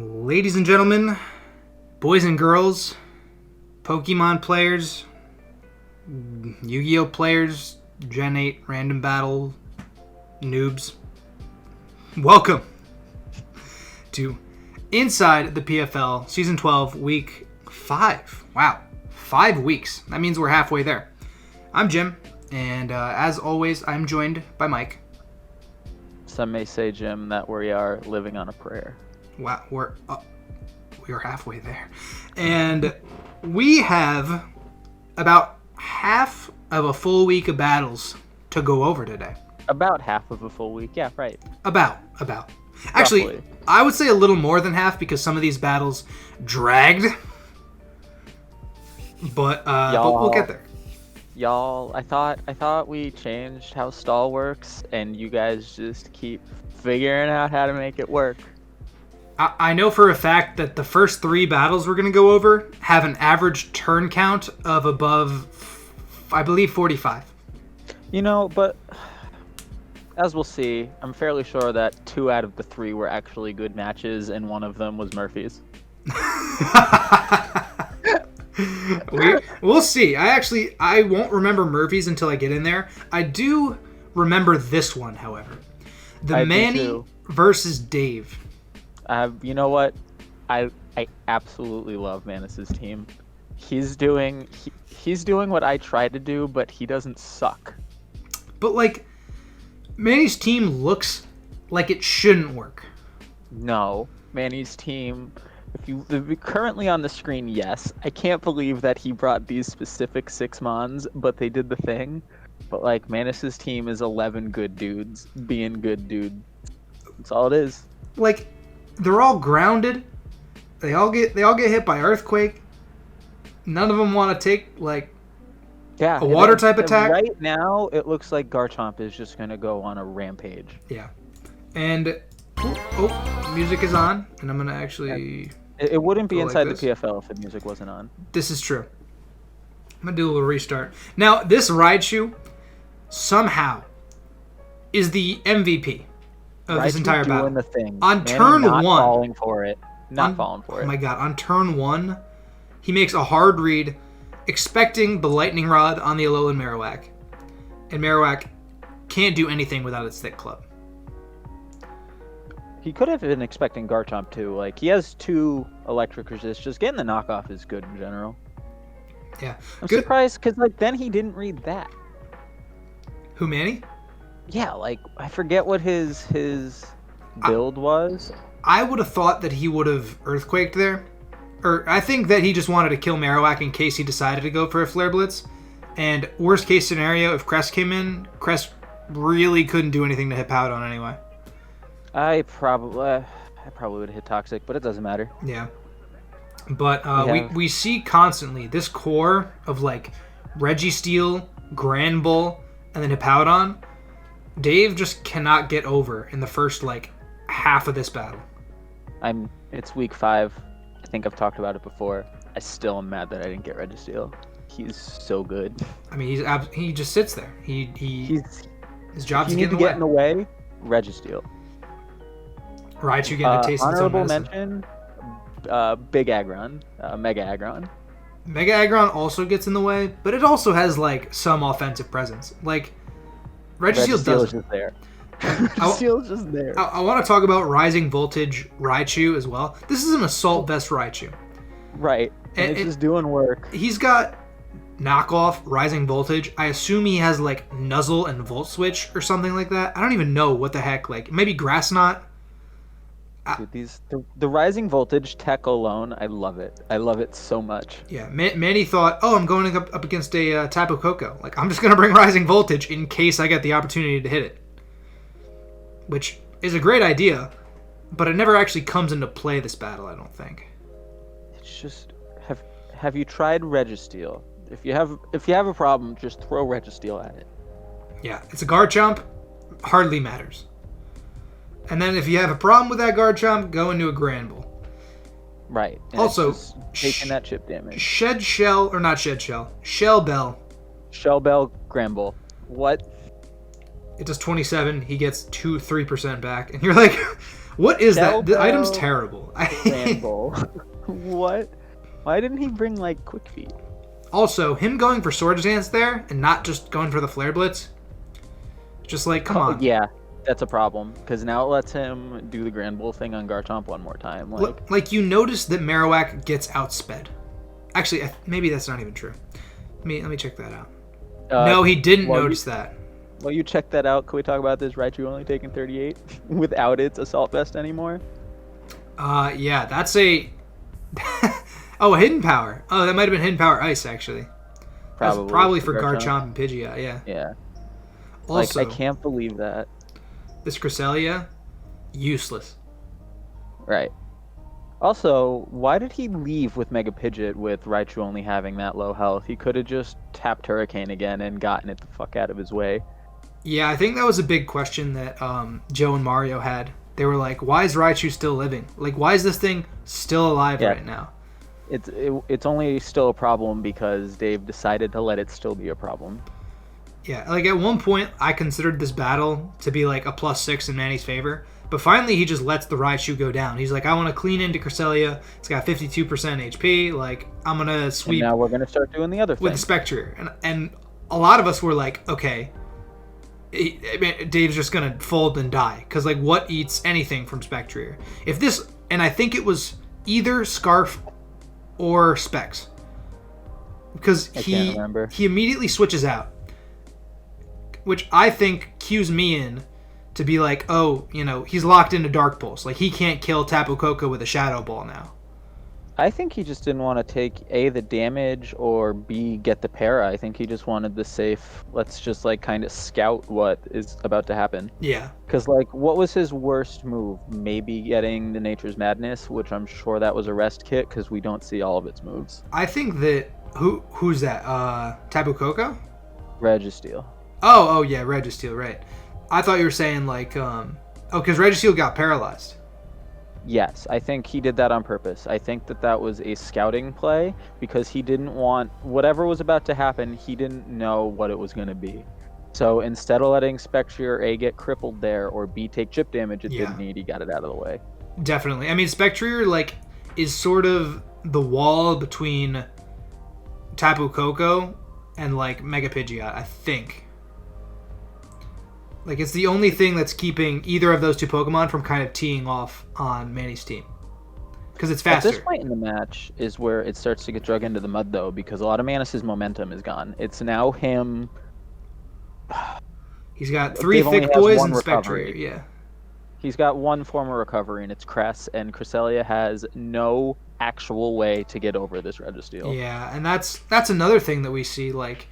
Ladies and gentlemen, boys and girls, Pokemon players, Yu-Gi-Oh players, Gen 8 random battle noobs, welcome to Inside the PFL Season 12, Week 5. Wow, 5 weeks. That means we're halfway there. I'm Jim, and as always, I'm joined by Mike. Some may say, Jim, that we are living on a prayer. Wow, we're halfway there. And we have about half of a full week of battles to go over today. About half of a full week, yeah, right. About. Actually, Roughly. I would say a little more than half because some of these battles dragged. But we'll get there. Y'all, I thought we changed how stall works, and you guys just keep figuring out how to make it work. I know for a fact that the first 3 battles we're going to go over have an average turn count of above, I believe, 45. You know, but as we'll see, I'm fairly sure that 2 out of the 3 were actually good matches, and one of them was Murphy's. We'll see. I won't remember Murphy's until I get in there. I do remember this one, however. The Manny versus Dave. You know what? I absolutely love Manus's team. He's doing what I try to do, but he doesn't suck. But like, Manny's team looks like it shouldn't work. No, Manny's team. If you currently on the screen, yes. I can't believe that he brought these specific 6 mons, but they did the thing. But like, Manus's team is 11 good dudes being good dude. That's all it is. Like, they're all grounded. They all get hit by earthquake. None of them want to take like a water type attack. Right now, it looks like Garchomp is just gonna go on a rampage. Yeah, and music is on, and I'm gonna actually. It wouldn't be inside like the PFL if the music wasn't on. This is true. I'm gonna do a little restart. Now, this Raichu somehow is the MVP of this entire battle. Doing the thing. On turn not 1, falling for it. Not falling for it. Oh my god! On turn 1, he makes a hard read, expecting the Lightning Rod on the Alolan Marowak, and Marowak can't do anything without its thick club. He could have been expecting Garchomp too. Like, he has 2 electric resist. Just getting the knockoff is good in general. Yeah. I'm surprised because like then he didn't read that. Who, Manny? Yeah, like I forget what his build was. I would have thought that he would have earthquaked there. Or I think that he just wanted to kill Marowak in case he decided to go for a Flare Blitz. And worst case scenario, if Crest came in, Crest really couldn't do anything to hit Powdon anyway. I probably would have hit Toxic, but it doesn't matter. Yeah. But we see constantly this core of like Registeel, Granbull, and then Hippowdon. Dave just cannot get over in the first like half of this battle. It's week 5. I think I've talked about it before. I still am mad that I didn't get Registeel. He's so good. I mean, he just sits there. His job's getting in the way. Registeel. Raichu getting a taste of its own honorable medicine. mention, Big Aggron, Mega Aggron. Mega Aggron also gets in the way, but it also has like some offensive presence. Like Registeel doesn't. Just there. Registeel's just there. I want to talk about Rising Voltage Raichu as well. This is an Assault Vest Raichu. Right. And it's just doing work. He's got knockoff Rising Voltage. I assume he has like Nuzzle and Volt Switch or something like that. I don't even know what the heck. Like maybe Grass Knot. Dude, the Rising Voltage tech alone, I love it. I love it so much. Yeah, Manny thought, I'm going up against a Tapu Koko. Like, I'm just going to bring Rising Voltage in case I get the opportunity to hit it. Which is a great idea, but it never actually comes into play this battle, I don't think. It's just, have you tried Registeel? If you have a problem, just throw Registeel at it. Yeah, it's a Garchomp, hardly matters. And then if you have a problem with that Garchomp, go into a Granbull. Right. And also, taking that chip damage. Shell Bell. Shell Bell Granbull. What? It does 27. He gets 3% back. And you're like, what is that? The item's terrible. Ramble. What? Why didn't he bring like quick feet? Also, him going for Swords Dance there and not just going for the Flare Blitz. Just like, come on. Yeah, that's a problem because now it lets him do the Grand Bull thing on Garchomp one more time. Like you notice that Marowak gets outsped. Actually, maybe that's not even true. Let me check that out. No, he didn't notice that. Well, you check that out. Can we talk about this Raichu only taking 38 without its Assault Vest anymore? Yeah, that's a... Oh, a Hidden Power. Oh, that might have been Hidden Power Ice, actually. Probably for Garchomp and Pidgeot, yeah. Yeah. Also, I can't believe that. This Cresselia, useless. Right. Also, why did he leave with Mega Pidgeot with Raichu only having that low health? He could have just tapped Hurricane again and gotten it the fuck out of his way. Yeah, I think that was a big question that Joe and Mario had. They were like, why is Raichu still living? Like, why is this thing still alive right now? It's only still a problem because they've decided to let it still be a problem. Yeah, like at one point, I considered this battle to be like a +6 in Manny's favor. But finally, he just lets the Raichu go down. He's like, I want to clean into Cresselia. It's got 52% HP. Like, I'm going to sweep. And now we're going to start doing the other thing. With the Spectrier. And a lot of us were like, okay, Dave's just going to fold and die. Because, like, what eats anything from Spectrier? If this, and I think it was either Scarf or Specs. Because he immediately switches out. Which I think cues me in to be like, oh, you know, he's locked into Dark Pulse. Like, he can't kill Tapu Koko with a Shadow Ball now. I think he just didn't want to take, A, the damage, or B, get the para. I think he just wanted the safe, let's just, like, kind of scout what is about to happen. Yeah. Because, like, what was his worst move? Maybe getting the Nature's Madness, which I'm sure that was a rest kit, because we don't see all of its moves. I think that... Who's that? Tapu Koko? Registeel. Oh, yeah, Registeel, right. I thought you were saying, like, because Registeel got paralyzed. Yes, I think he did that on purpose. I think that was a scouting play because he didn't want... Whatever was about to happen, he didn't know what it was going to be. So instead of letting Spectrier A get crippled there or B take chip damage it didn't need, he got it out of the way. Definitely. I mean, Spectrier, like, is sort of the wall between Tapu Koko and, like, Mega Pidgeot, I think. Like, it's the only thing that's keeping either of those two Pokemon from kind of teeing off on Manny's team. Because it's faster. At this point in the match is where it starts to get drug into the mud, though, because a lot of Manus' momentum is gone. It's now him... He's got 3 Thick Boys and Spectrier, yeah. He's got one form of recovery, and it's Cress, and Cresselia has no actual way to get over this Registeel. Yeah, and that's another thing that we see. Like,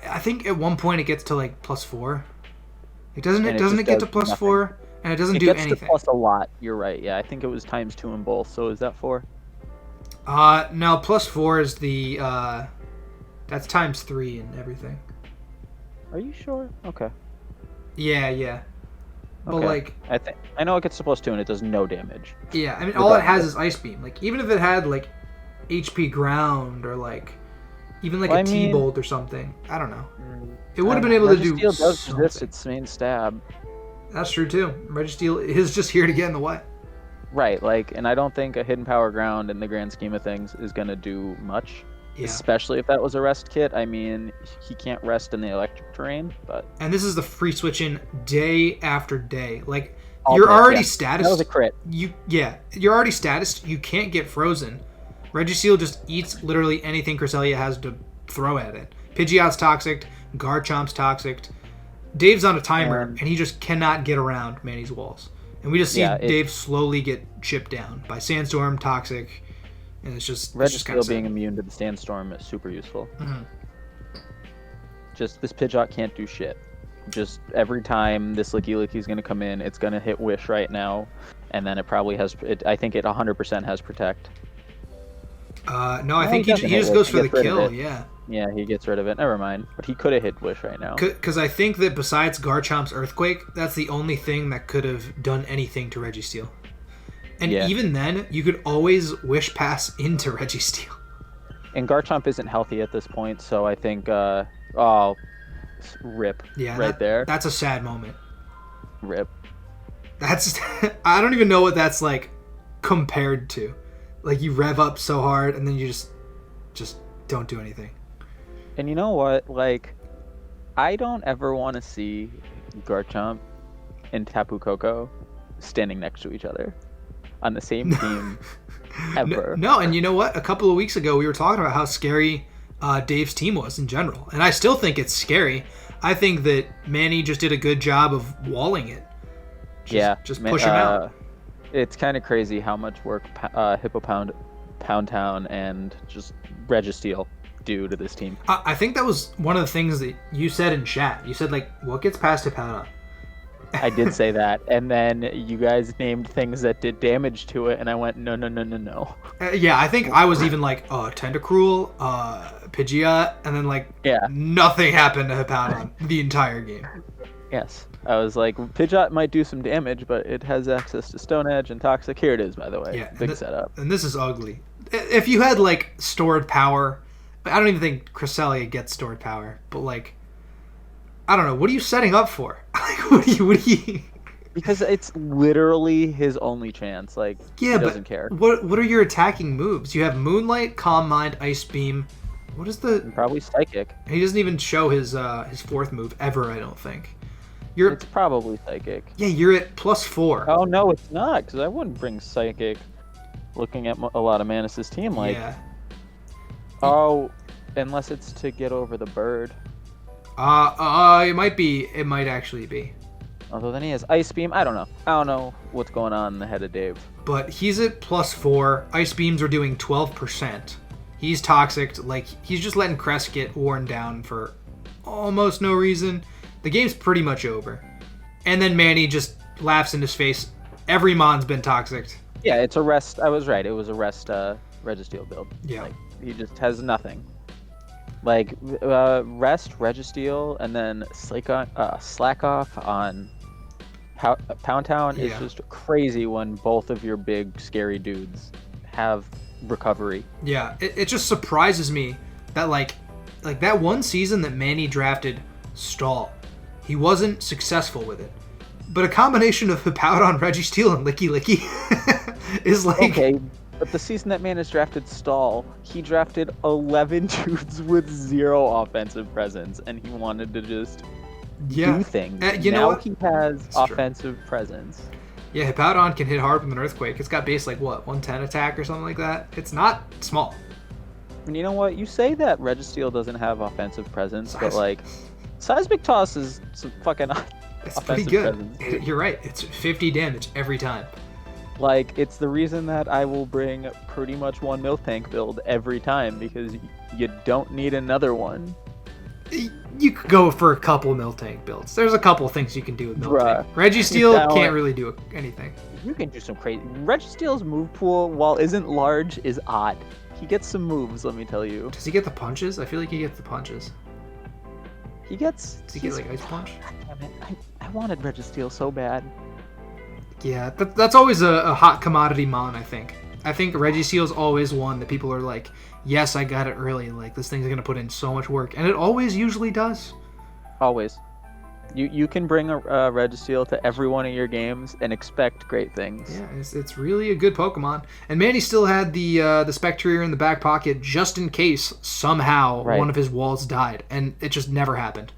I think at one point it gets to, like, +4. Doesn't it get to +4? And it doesn't do anything. It gets to plus a lot. You're right. Yeah, I think it was ×2 in both. So is that 4? No, +4 is the that's ×3 and everything. Are you sure? Okay. Yeah. But like, I know it gets to +2 and it does no damage. Yeah, I mean, all it has is Ice Beam. Like, even if it had like HP Ground or like even like a T-Bolt or something, I don't know. It would have been able to do Registeel does resist its main stab. That's true too. Registeel is just here to get in the way. Right, like, and I don't think a Hidden Power Ground in the grand scheme of things is going to do much. Yeah. Especially if that was a rest kit. I mean, he can't rest in the electric terrain, but... And this is the free switching day after day. Like, you're already status. That was a crit. You're already status. You can't get frozen. Registeel just eats literally anything Cresselia has to throw at it. Pidgeot's toxic. Garchomp's toxic. Dave's on a timer, and he just cannot get around Manny's walls. And we just see Dave slowly get chipped down by Sandstorm, Toxic, and it's just... Registeel being immune to the Sandstorm is super useful. Mm-hmm. Just, this Pidgeot can't do shit. Just every time this Licky is going to come in, it's going to hit Wish right now, and then it probably has... I think it 100% has Protect. No, I think he just goes for the kill, yeah. Yeah, he gets rid of it. Never mind. But he could have hit Wish right now. Because I think that besides Garchomp's Earthquake, that's the only thing that could have done anything to Registeel. And even then, you could always Wish Pass into Registeel. And Garchomp isn't healthy at this point, so I think... rip. Yeah, there. That's a sad moment. Rip. That's... I don't even know what that's like compared to. Like, you rev up so hard, and then you just don't do anything. And you know what? Like, I don't ever want to see Garchomp and Tapu Koko standing next to each other on the same team ever. No, and you know what? A couple of weeks ago, we were talking about how scary Dave's team was in general. And I still think it's scary. I think that Manny just did a good job of walling it. Just push him out. It's kind of crazy how much work Hippo Pound Town and just Registeel do to this team. I think that was one of the things that you said in chat. You said, like, what gets past Hippowdon? I did say that, and then you guys named things that did damage to it, and I went, no. Yeah, I think I was even like, Tentacruel, Pidgeot, and then, like, nothing happened to Hippowdon the entire game. Yes. I was like, Pidgeot might do some damage, but it has access to Stone Edge and Toxic. Here it is, by the way. Yeah, Big setup. And this is ugly. If you had, like, stored power, I don't even think Cresselia gets stored power, but, like, I don't know. What are you setting up for? Like, what are you? Because it's literally his only chance. Like, he doesn't care. What are your attacking moves? You have Moonlight, Calm Mind, Ice Beam. What is the? Probably Psychic. He doesn't even show his fourth move ever. I don't think. It's probably Psychic. Yeah, you're at +4. Oh no, it's not. Because I wouldn't bring Psychic. Looking at a lot of Manus' team, like. Yeah. Oh, unless it's to get over the bird. It might be. It might actually be. Although then he has Ice Beam. I don't know what's going on in the head of Dave. But he's at +4. Ice Beams are doing 12%. He's toxic. Like, he's just letting Crest get worn down for almost no reason. The game's pretty much over. And then Manny just laughs in his face. Every Mon's been toxic. Yeah, it's a rest. I was right. It was a rest Registeel build. Yeah. Like, he just has nothing. Like, rest, Registeel, and then slack off on Pound Town is just crazy when both of your big, scary dudes have recovery. Yeah, it just surprises me that, like that one season that Manny drafted Stall, he wasn't successful with it. But a combination of Hippowdon, Registeel, and Licky Licky is like... Okay, but the season that Manus drafted Stall, he drafted 11 dudes with 0 offensive presence, and he wanted to just do things. Know what? He has offensive presence. Yeah, Hippowdon can hit hard with an Earthquake. It's got base, like, what, 110 attack or something like that? It's not small. And you know what? You say that Registeel doesn't have offensive presence, but, like, Seismic Toss is some fucking it's pretty good. Presence. You're right. It's 50 damage every time. Like, it's the reason that I will bring pretty much one Miltank build every time, because you don't need another one. You could go for a couple Miltank builds. There's a couple things you can do with Miltank. Registeel can't really do anything. You can do some crazy... Registeel's move pool, while isn't large, is odd. He gets some moves, let me tell you. Does he get the punches? I feel like he gets the punches. He gets... Does he get, like, Ice Punch? Damn it. I wanted Registeel so bad. Yeah, that's always a hot commodity mon, I think. I think Registeel's always one that people are like, yes, I got it early. Like, this thing's going to put in so much work. And it always usually does. Always. You can bring a Registeel to every one of your games and expect great things. Yeah, it's really a good Pokemon. And Manny still had the Spectrier in the back pocket just in case somehow one of his walls died. And it just never happened.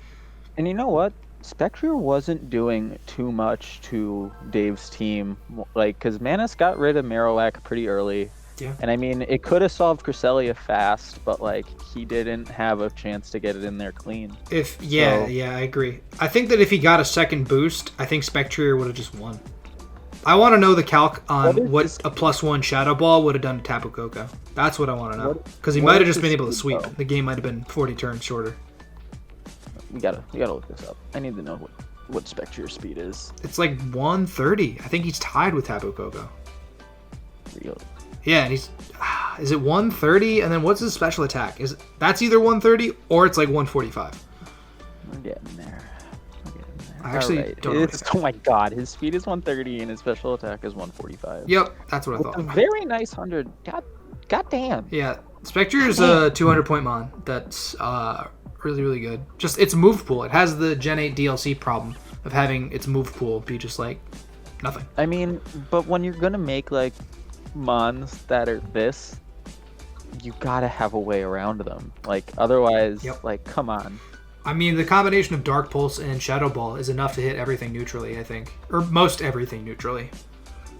And you know what? Spectrier wasn't doing too much to Dave's team. Like, because Manus got rid of Marowak pretty early. Yeah. And I mean, it could have solved Cresselia fast, but like he didn't have a chance to get it in there clean. Yeah, I agree. I think that if he got a second boost, I think Spectrier would have just won. I want to know the calc on what a +1 Shadow Ball would have done to Tapu Koko. That's what I want to know. Because he might have just been able to sweep. The game might have been 40 turns shorter. We gotta look this up. I need to know what Spectrier's speed is. It's like 130. I think he's tied with Tapu Koko. Really? Yeah, and he's... Is it 130? And then what's his special attack? That's either 130 or it's like 145. We're getting there. I actually don't know. Oh my god, his speed is 130 and his special attack is 145. Yep, that's what I thought. A very nice 100. God damn. Yeah, Spectrier's a 200-point mon. That's really, really good. Just its move pool. It has the Gen 8 DLC problem of having its move pool be just like nothing. I mean, but when you're gonna make like mons that are this, you gotta have a way around them. Like, otherwise, like, come on. I mean, the combination of Dark Pulse and Shadow Ball is enough to hit everything neutrally, I think. Or most everything neutrally.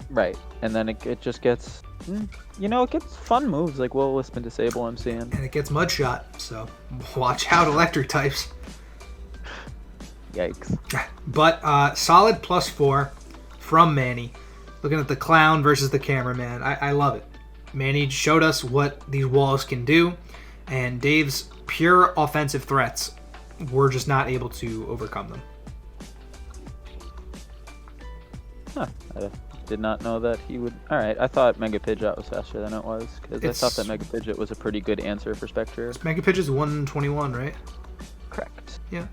Right. And then it just gets, it gets fun moves like Will Wisp and Disable I'm seeing. And it gets Mud Shot, so watch out, electric types. Yikes. But solid +4 from Manny. Looking at the clown versus the cameraman. I love it. Manny showed us what these walls can do, and Dave's pure offensive threats were just not able to overcome them. Huh. I did not know that he would... Alright, I thought Mega Pidgeot was faster than it was, because I thought that Mega Pidgeot was a pretty good answer for Spectre. Mega Pidgeot's 121, right? Correct. Yeah.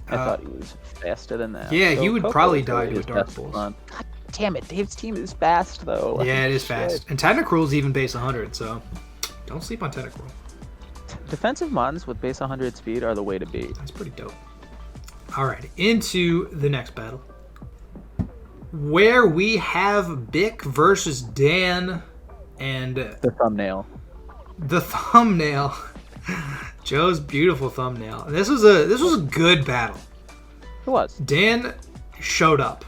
I thought he was faster than that. Yeah, so he would Coco probably die to a is Dark best Pulse. God damn it, Dave's team is fast, though. Yeah, it is fast. And Tentacruel's even base 100, so don't sleep on Tentacruel. Defensive mons with base 100 speed are the way to be. That's pretty dope. Alright, into the next battle, where we have Bick versus Dan, and the thumbnail. The thumbnail. Joe's beautiful thumbnail. This was a good battle. It was. Dan showed up.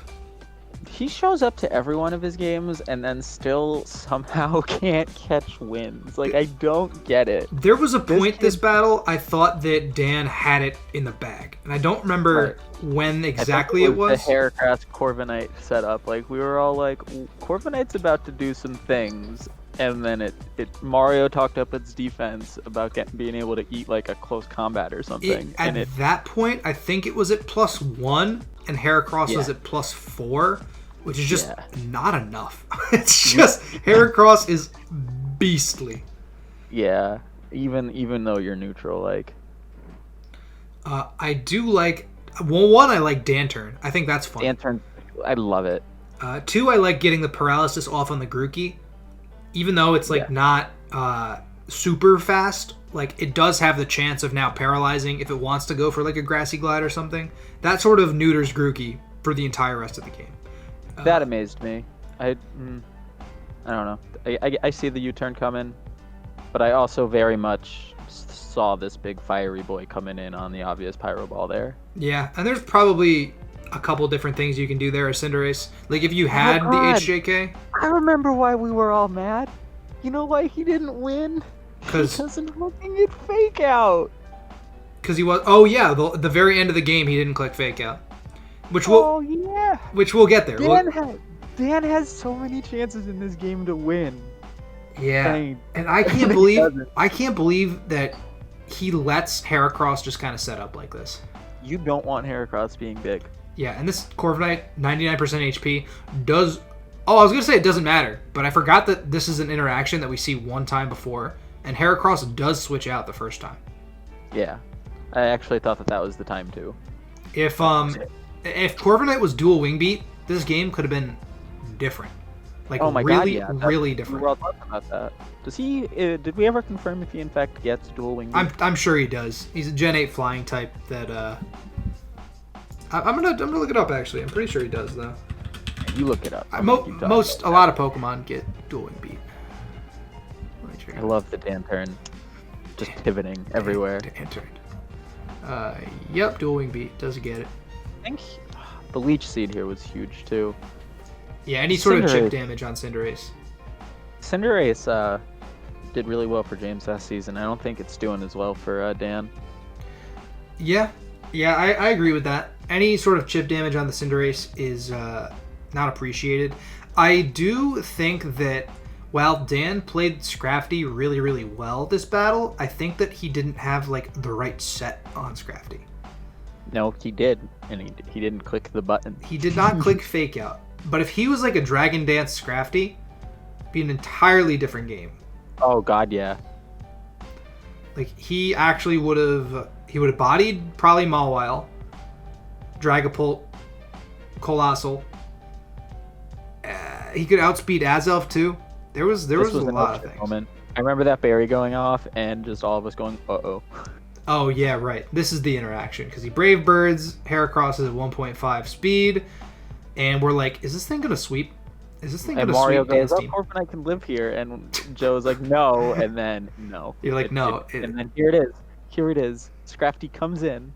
He shows up to every one of his games and then still somehow can't catch wins. Like, I don't get it. There was a point this battle I thought that Dan had it in the bag. And I don't remember when exactly it was. The Heracross Corviknight setup. Like, we were all like, Corviknight's about to do some things. And then Mario talked up its defense about being able to eat like a close combat or something. At that point, I think it was at +1 and Heracross was at +4, which is just not enough. It's just Heracross is beastly. Yeah, even though you're neutral, like. I do like. Well, 1, I like Dan Turn. I think that's fun. Dan Turn, I love it. 2, I like getting the paralysis off on the Grookey. Even though it's like not super fast, like it does have the chance of now paralyzing if it wants to go for like a Grassy Glide or something. That sort of neuters Grookey for the entire rest of the game. That amazed me. I don't know. I see the U-turn coming, but I also very much saw this big fiery boy coming in on the obvious Pyro Ball there. Yeah, and there's probably a couple different things you can do there as Cinderace. Like if you had the HJK. I remember why we were all mad. You know why he didn't win? Because of looking at Fake Out. Because he was. Oh yeah, the very end of the game he didn't click Fake Out, which we'll get there. Dan has so many chances in this game to win. Yeah, and I can't believe that he lets Heracross just kind of set up like this. You don't want Heracross being big. Yeah, and this Corviknight, 99% HP, does... Oh, I was going to say it doesn't matter, but I forgot that this is an interaction that we see one time before, and Heracross does switch out the first time. Yeah, I actually thought that was the time, too. If Corviknight was dual Wing Beat, this game could have been different. Like, really different. We were all talking about that. Does he... did we ever confirm if he, in fact, gets dual Wing Beat? I'm sure he does. He's a Gen 8 flying type that... I'm gonna look it up actually. I'm pretty sure he does though. You look it up. A lot of Pokemon get dual Wing Beat. I love the Dan Turn, just pivoting everywhere. Dan Turn. Yep, dual Wing Beat does get it. I think the Leech Seed here was huge too. Yeah, any sort of chip damage on Cinderace. Cinderace did really well for James last season. I don't think it's doing as well for Dan. Yeah, I agree with that. Any sort of chip damage on the Cinderace is not appreciated. I do think that while Dan played Scrafty really, really well this battle, I think that he didn't have like the right set on Scrafty. No, he did, and he didn't click the button. He did not click Fake Out. But if he was like a Dragon Dance Scrafty, it'd be an entirely different game. Oh God, yeah. Like he actually would have bodied probably Mawile, Dragapult, Colossal. He could outspeed Azelf too. There was a lot of things. Moment. I remember that berry going off and just all of us going, uh-oh. Oh yeah, right. This is the interaction because he Brave Birds, Heracross is at 1.5 speed, and we're like, is this thing gonna sweep? Is this thing And got a Mario sweet dance goes, "Oh, team? Corphinite can live here," and Joe's like, "No," and then no. You're like, no. And then here it is. Here it is. Scrafty comes in.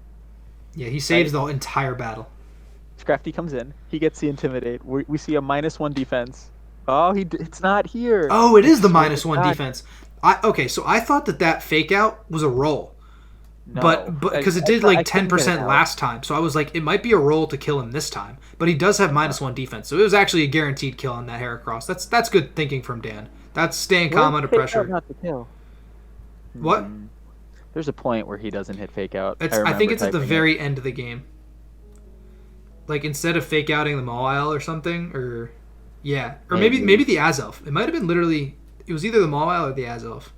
Yeah, he saves Right. the entire battle. Scrafty comes in. He gets the Intimidate. We see a -1 defense. Oh, it's not here. Oh, it is the It's -1 not. defense. Okay, so I thought that fake out was a roll. No. But because it did like 10% last time, so I was like, it might be a roll to kill him this time. But he does have -1 defense, so it was actually a guaranteed kill on that Heracross. That's good thinking from Dan. That's staying calm under pressure. Not to kill. What? There's a point where he doesn't hit fake out. I think it's at the very end of the game. Like instead of fake outing the Mawile or something, or yeah, or maybe the Azelf. It might have been literally. It was either the Mawile or the Azelf.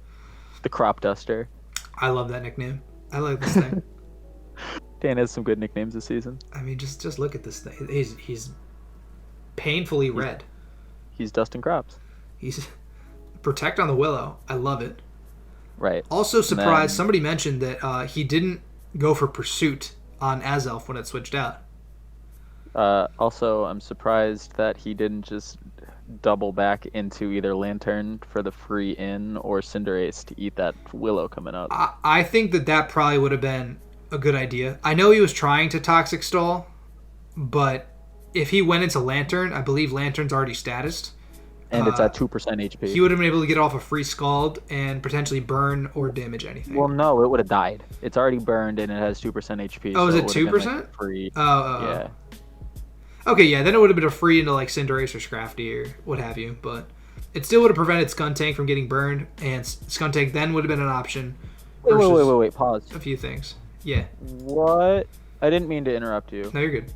The Crop Duster. I love that nickname. I like this thing. Dan has some good nicknames this season. I mean, just look at this thing. He's painfully red. He's Dustin Crops. He's protect on the Willow. I love it. Right. Also surprised, somebody mentioned that he didn't go for Pursuit on Azelf when it switched out. Also, I'm surprised that he didn't just double back into either Lantern for the free in or Cinderace to eat that Willow coming up. I think that probably would have been a good idea. I know he was trying to Toxic Stall, but if he went into Lantern, I believe Lantern's already statused. And it's at 2% HP. He would have been able to get off a free Scald and potentially burn or damage anything. Well, no, it would have died. It's already burned and it has 2% HP. Oh, is so it 2%? Like free. Yeah. Okay, yeah, then it would have been a free into like Cinderace or Scrafty or what have you, but it still would have prevented Skuntank from getting burned, and Skuntank then would have been an option. Wait, pause. A few things. Yeah. What? I didn't mean to interrupt you. No, you're good.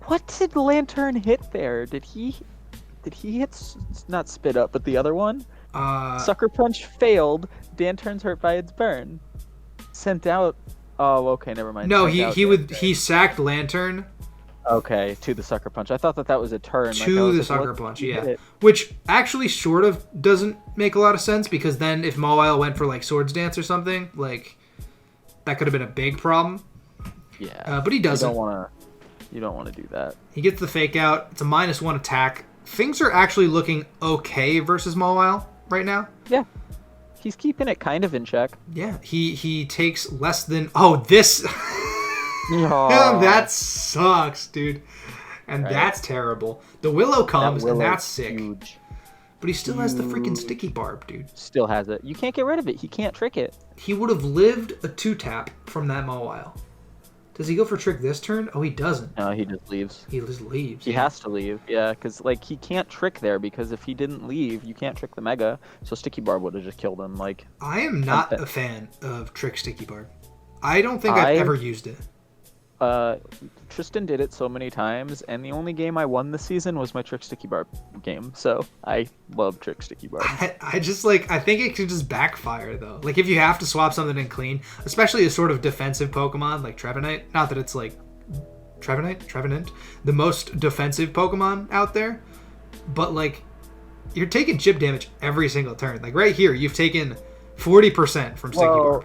What did Lantern hit there? Did he hit, not Spit Up, but the other one? Sucker Punch failed. Dan turns hurt by its burn. Sent out. Oh, okay, never mind. No, he sacked Lantern. Okay, to the Sucker Punch. I thought that was a turn. To the Sucker Punch, yeah. Which actually sort of doesn't make a lot of sense, because then if Mawile went for like Swords Dance or something, like that could have been a big problem. Yeah. But he doesn't. You don't want to do that. He gets the fake out. It's a -1 attack. Things are actually looking okay versus Mawile right now. Yeah. He's keeping it kind of in check. Yeah. He takes less than... Oh, this... That sucks, dude. And that's terrible. The Willow comes, and that's sick. Huge. But he still has the freaking Sticky Barb, dude. Still has it. You can't get rid of it. He can't trick it. He would have lived a 2-tap from that Mawile. Does he go for trick this turn? Oh, he doesn't. No, he just leaves. He just leaves. He has to leave, yeah, because like he can't trick there, because if he didn't leave, you can't trick the Mega. So Sticky Barb would have just killed him. Like, I am not a fan of trick Sticky Barb. I don't think I've ever used it. Tristan did it so many times, and the only game I won this season was my Trick Sticky Barb game. So I love Trick Sticky Barb. I just like, I think it could just backfire though. Like if you have to swap something in clean, especially a sort of defensive Pokemon like Trevenant. Not that it's like Trevenant, the most defensive Pokemon out there, but like you're taking chip damage every single turn. Like right here, you've taken 40% from Sticky Barb.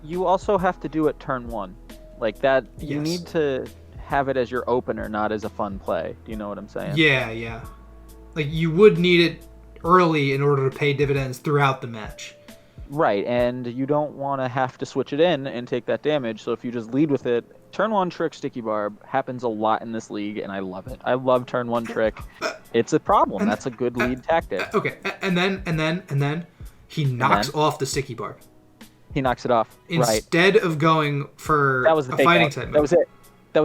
You also have to do it turn 1. Like that, you need to have it as your opener, not as a fun play. Do you know what I'm saying? Yeah. Like you would need it early in order to pay dividends throughout the match. Right, and you don't want to have to switch it in and take that damage. So if you just lead with it, turn 1 trick Sticky Barb happens a lot in this league, and I love it. I love turn 1 trick. It's a problem. That's a good lead tactic. Okay, and then he knocks off the Sticky Barb. He knocks it off. Instead of going for a fighting type. That was it. That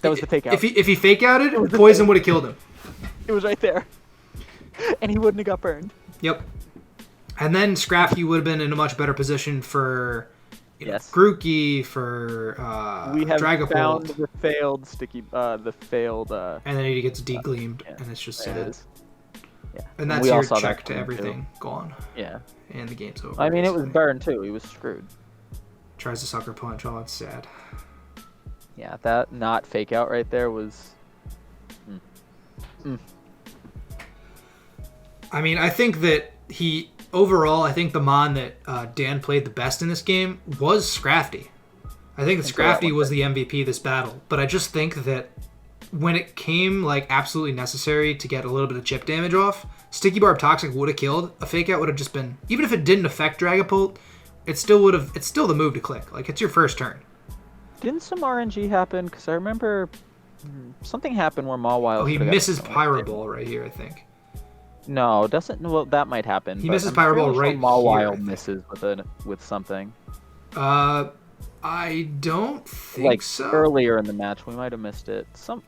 was the fake out. If he fake outed, Poison would have killed him. It was right there. And he wouldn't have got burned. Yep. And then Scrafty would have been in a much better position for Grookey, for we have Dragapult. Found the failed and then he gets degleamed, and it's just sad. Yeah. And that's your check to everything gone. Yeah. And the game's over. I mean, it was burned too. He was screwed. Tries to Sucker Punch. Oh, it's sad. Yeah, that not fake out right there was... I mean, I think that overall, I think the Mon that Dan played the best in this game was Scrafty. I think that Scrafty was the MVP this battle, but I just think that when it came like absolutely necessary to get a little bit of chip damage off, Sticky Barb Toxic would have killed. A fake out would have just been, even if it didn't affect Dragapult, it still would have. It's still the move to click. Like it's your first turn. Didn't some RNG happen? Because I remember something happened where Mawile. Oh, he misses Pyro Ball right here, I think. No, doesn't. Well, that might happen. He misses Pyro Ball right Mawile here. misses with something. I don't think like so. Earlier in the match, we might have missed it.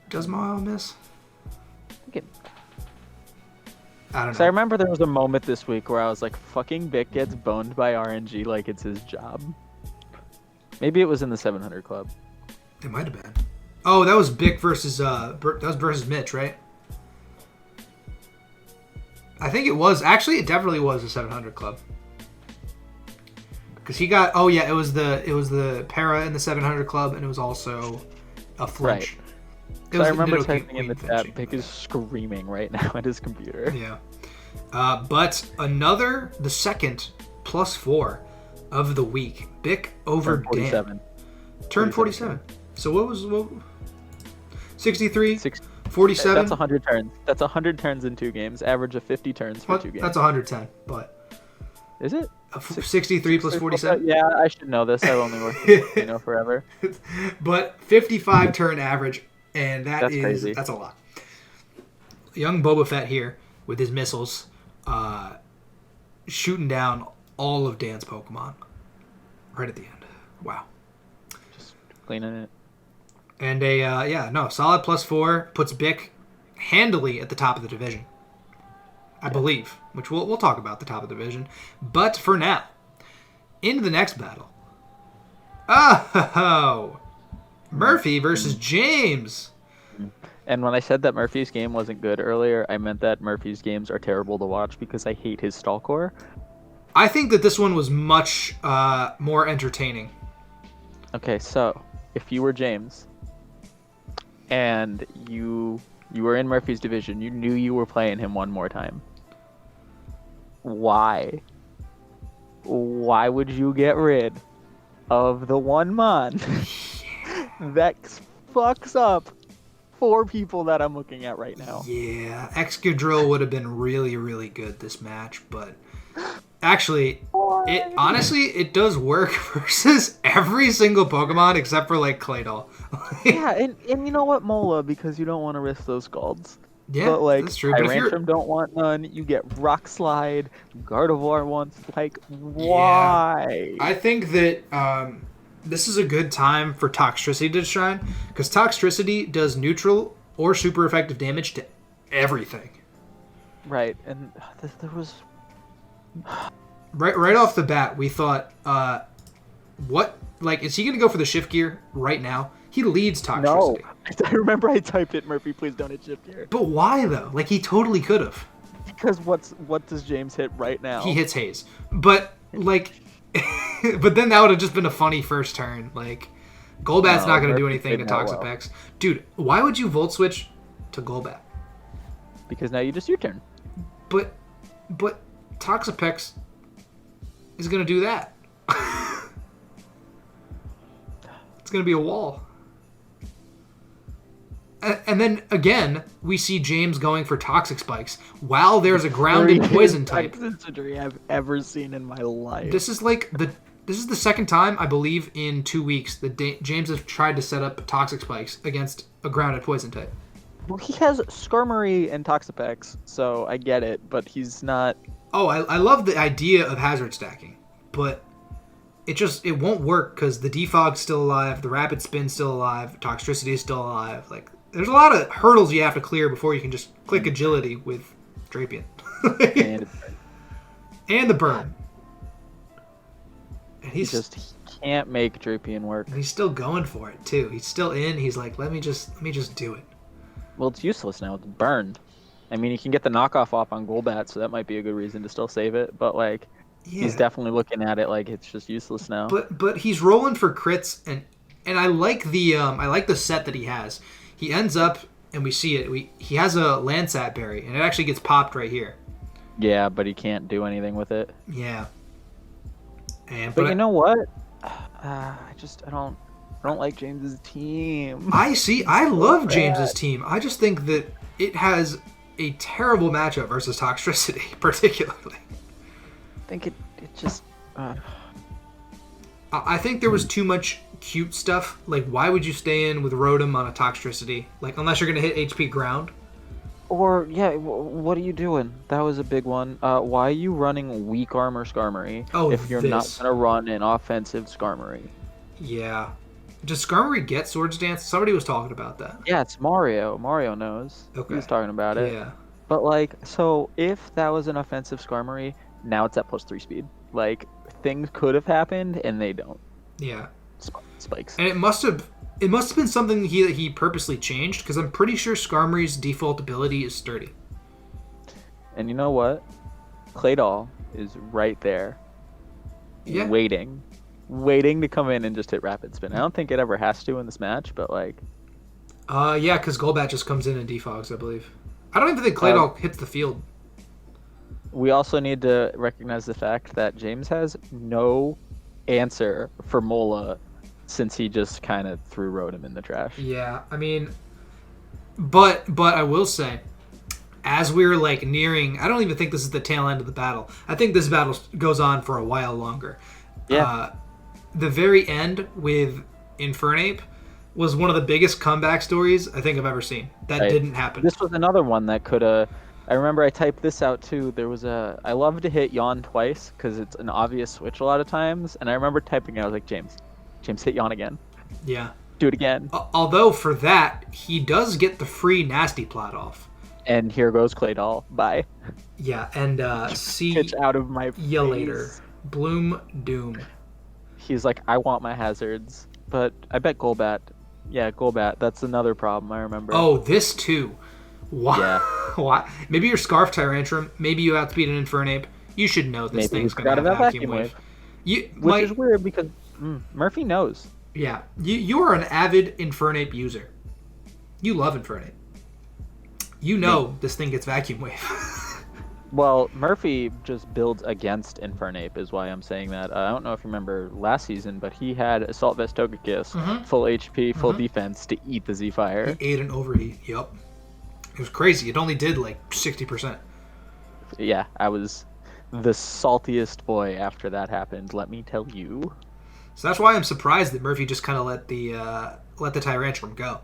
Does Mawile miss? I don't know. So I remember there was a moment this week where I was like, "Fucking Bick gets boned by RNG like it's his job." Maybe it was in the 700 Club. It might have been. Oh, that was Bick versus that was versus Mitch, right? I think it was. Actually, it definitely was the 700 Club. Because he got. Oh yeah, it was the para in the 700 Club, and it was also a flinch. Right. So I remember typing in the chat, Bick is screaming right now at his computer. Yeah. But the second +4 of the week. Bick over Dan. Turn 47. So what was 63? 47? That's 100 turns. That's 100 turns in 2 games. Average of 50 turns for 2 games. That's 110, but... Is it? 63 plus 47? Yeah, I should know this. I've only worked with forever. But 55 turn average, and that's crazy. That's a lot. Young Boba Fett here with his missiles, shooting down all of Dan's Pokemon right at the end. Wow. Just cleaning it. And solid +4 puts Bick handily at the top of the division. I believe, which we'll talk about the top of the division. But for now, into the next battle. Oh, Murphy versus James. And when I said that Murphy's game wasn't good earlier, I meant that Murphy's games are terrible to watch because I hate his Stalkor. I think that this one was much more entertaining. Okay, so if you were James and you were in Murphy's division, you knew you were playing him one more time. Why? Why would you get rid of the one mon that fucks up 4 people that I'm looking at right now? Yeah, Excadrill would have been really, really good this match, but actually, it does work versus every single Pokemon except for like Claydol. Yeah, and you know what, Mola, because you don't want to risk those Scalds. Yeah, but like, that's true. But Tyrantrum don't want none. You get Rock Slide. Gardevoir wants. Like, why? Yeah. I think that this is a good time for Toxtricity to shine, because Toxtricity does neutral or super effective damage to everything. Right, and there was... Right off the bat, we thought, what? Like, is he going to go for the shift gear right now? He leads Toxtricity. No. I remember I typed it, Murphy, please don't hit shift gear. But why, though? Like, he totally could have. Because what does James hit right now? He hits Haze. But, like... but then that would have just been a funny first turn. Like, Golbat's not going to do anything to Toxapex. Well. Dude, why would you Volt Switch to Golbat? Because now you just U-turn. But Toxapex is going to do that. It's going to be a wall. And then, again, we see James going for Toxic Spikes while there's a grounded poison type. Toxicity I've ever seen in my life. This is the second time, I believe, in 2 weeks that James has tried to set up Toxic Spikes against a grounded poison type. Well, he has Skarmory and Toxapex, so I get it, but he's not... Oh, I love the idea of hazard stacking, but it won't work because the Defog's still alive, the Rapid Spin's still alive, Toxtricity is still alive. Like, there's a lot of hurdles you have to clear before you can just click Agility with Drapion. And the burn. And he can't make Drapion work. And he's still going for it too. He's still in. He's like, let me just do it. Well, it's useless now. It's burned. I mean, you can get the knockoff off on Golbat, so that might be a good reason to still save it. But like, he's definitely looking at it like it's just useless now. But he's rolling for crits, and I like the set that he has. He ends up, and we see it. He has a Landsat berry, and it actually gets popped right here. Yeah, but he can't do anything with it. Yeah. But you know what? I don't. I don't like James's team. I love James's team. I just think that it has a terrible matchup versus Toxtricity, particularly. I think it just. I think there was too much cute stuff. Like, why would you stay in with Rotom on a Toxtricity? Like, unless you're going to hit HP ground. Or, yeah, what are you doing? That was a big one. Why are you running weak armor Skarmory if you're not going to run an offensive Skarmory? Yeah. Does Skarmory get Swords Dance? Somebody was talking about that. Yeah, it's Mario. Mario knows. Okay. He was talking about it. Yeah. But, like, so if that was an offensive Skarmory, now it's at +3 speed. Like, things could have happened, and they don't. Yeah. Spikes. And it must have been something that he purposely changed, because I'm pretty sure Skarmory's default ability is Sturdy. And you know what? Claydol is right there. Yeah. Waiting to come in and just hit Rapid Spin. I don't think it ever has to in this match, but like... Yeah, because Golbat just comes in and defogs, I believe. I don't even think Claydol hits the field. We also need to recognize the fact that James has no answer for Mola since he just kind of threw Rotom in the trash. Yeah, I mean... But I will say, as we're like nearing... I don't even think this is the tail end of the battle. I think this battle goes on for a while longer. Yeah. The very end with Infernape was one of the biggest comeback stories I think I've ever seen. That didn't happen. This was another one that could have... I remember I typed this out too. There was I love to hit Yawn twice because it's an obvious switch a lot of times. And I remember typing it. I was like, James, hit Yawn again. Yeah. Do it again. Although for that, he does get the free Nasty Plot off. And here goes Claydol. Bye. Yeah, and see Pitch out of my ya face. later. Bloom Doom. He's like, I want my hazards. But I bet Golbat. Yeah, Golbat. That's another problem, I remember. Oh, this too. Why? Yeah. Why? Maybe your Scarf Tyrantrum. Maybe you outspeed an Infernape. You should know this thing's going to have Vacuum Wave. Which is weird because Murphy knows. Yeah. You are an avid Infernape user. You love Infernape. You know this thing gets Vacuum Wave. Well, Murphy just builds against Infernape is why I'm saying that. I don't know if you remember last season, but he had Assault Vest Togekiss, full HP, full defense to eat the Z-Fire. He ate an overheat, yep. It was crazy. It only did like 60%. Yeah, I was the saltiest boy after that happened, let me tell you. So that's why I'm surprised that Murphy just kind of let the Tyrantrum go.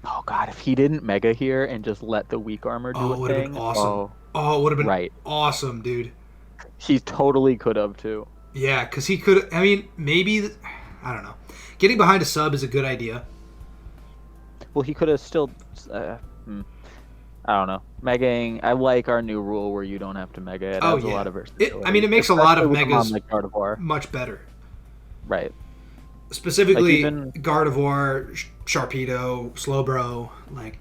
Oh god, if he didn't Mega here and just let the weak armor do it would have been awesome. It would have been awesome, dude. He totally could have too. Yeah, because he could. I mean, maybe I don't know. Getting behind a sub is a good idea. Well, he could have still. I don't know. Megaing. I like our new rule where you don't have to Mega. It adds a lot of versatility. It makes a lot of Megas like Gardevoir much better. Right. Specifically, like Gardevoir, Sharpedo, Slowbro, like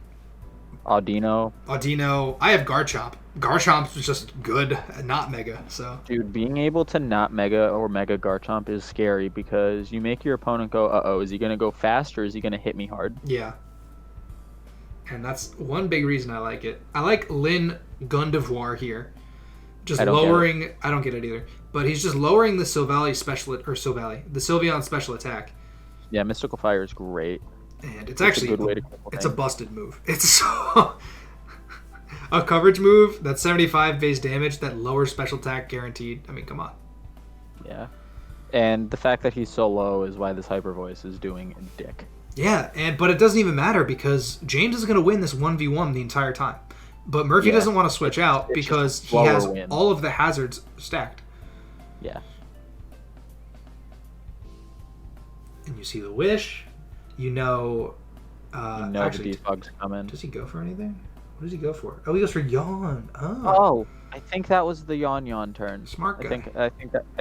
Audino. I have Garchomp. Garchomp is just good, not Mega. So, dude, being able to not Mega or Mega Garchomp is scary because you make your opponent go, "Uh-oh, is he gonna go fast or is he gonna hit me hard?" Yeah. And that's one big reason I like it. I like Lin Gundevoir here. Just lowering... I don't get it either. But he's just lowering the Sylveon special attack. Yeah, Mystical Fire is great. And it's actually... It's a busted move. It's so... a coverage move that's 75 base damage that lowers special attack guaranteed. I mean, come on. Yeah. And the fact that he's so low is why this Hyper Voice is doing a dick. Yeah, but it doesn't even matter because James is going to win this 1v1 the entire time. But Murphy doesn't want to switch out because he has all of the hazards stacked. Yeah. And you see the Wish. You know actually, the defog's coming. Does he go for anything? What does he go for? Oh, he goes for Yawn. Oh, I think that was the Yawn turn. Smart guy. I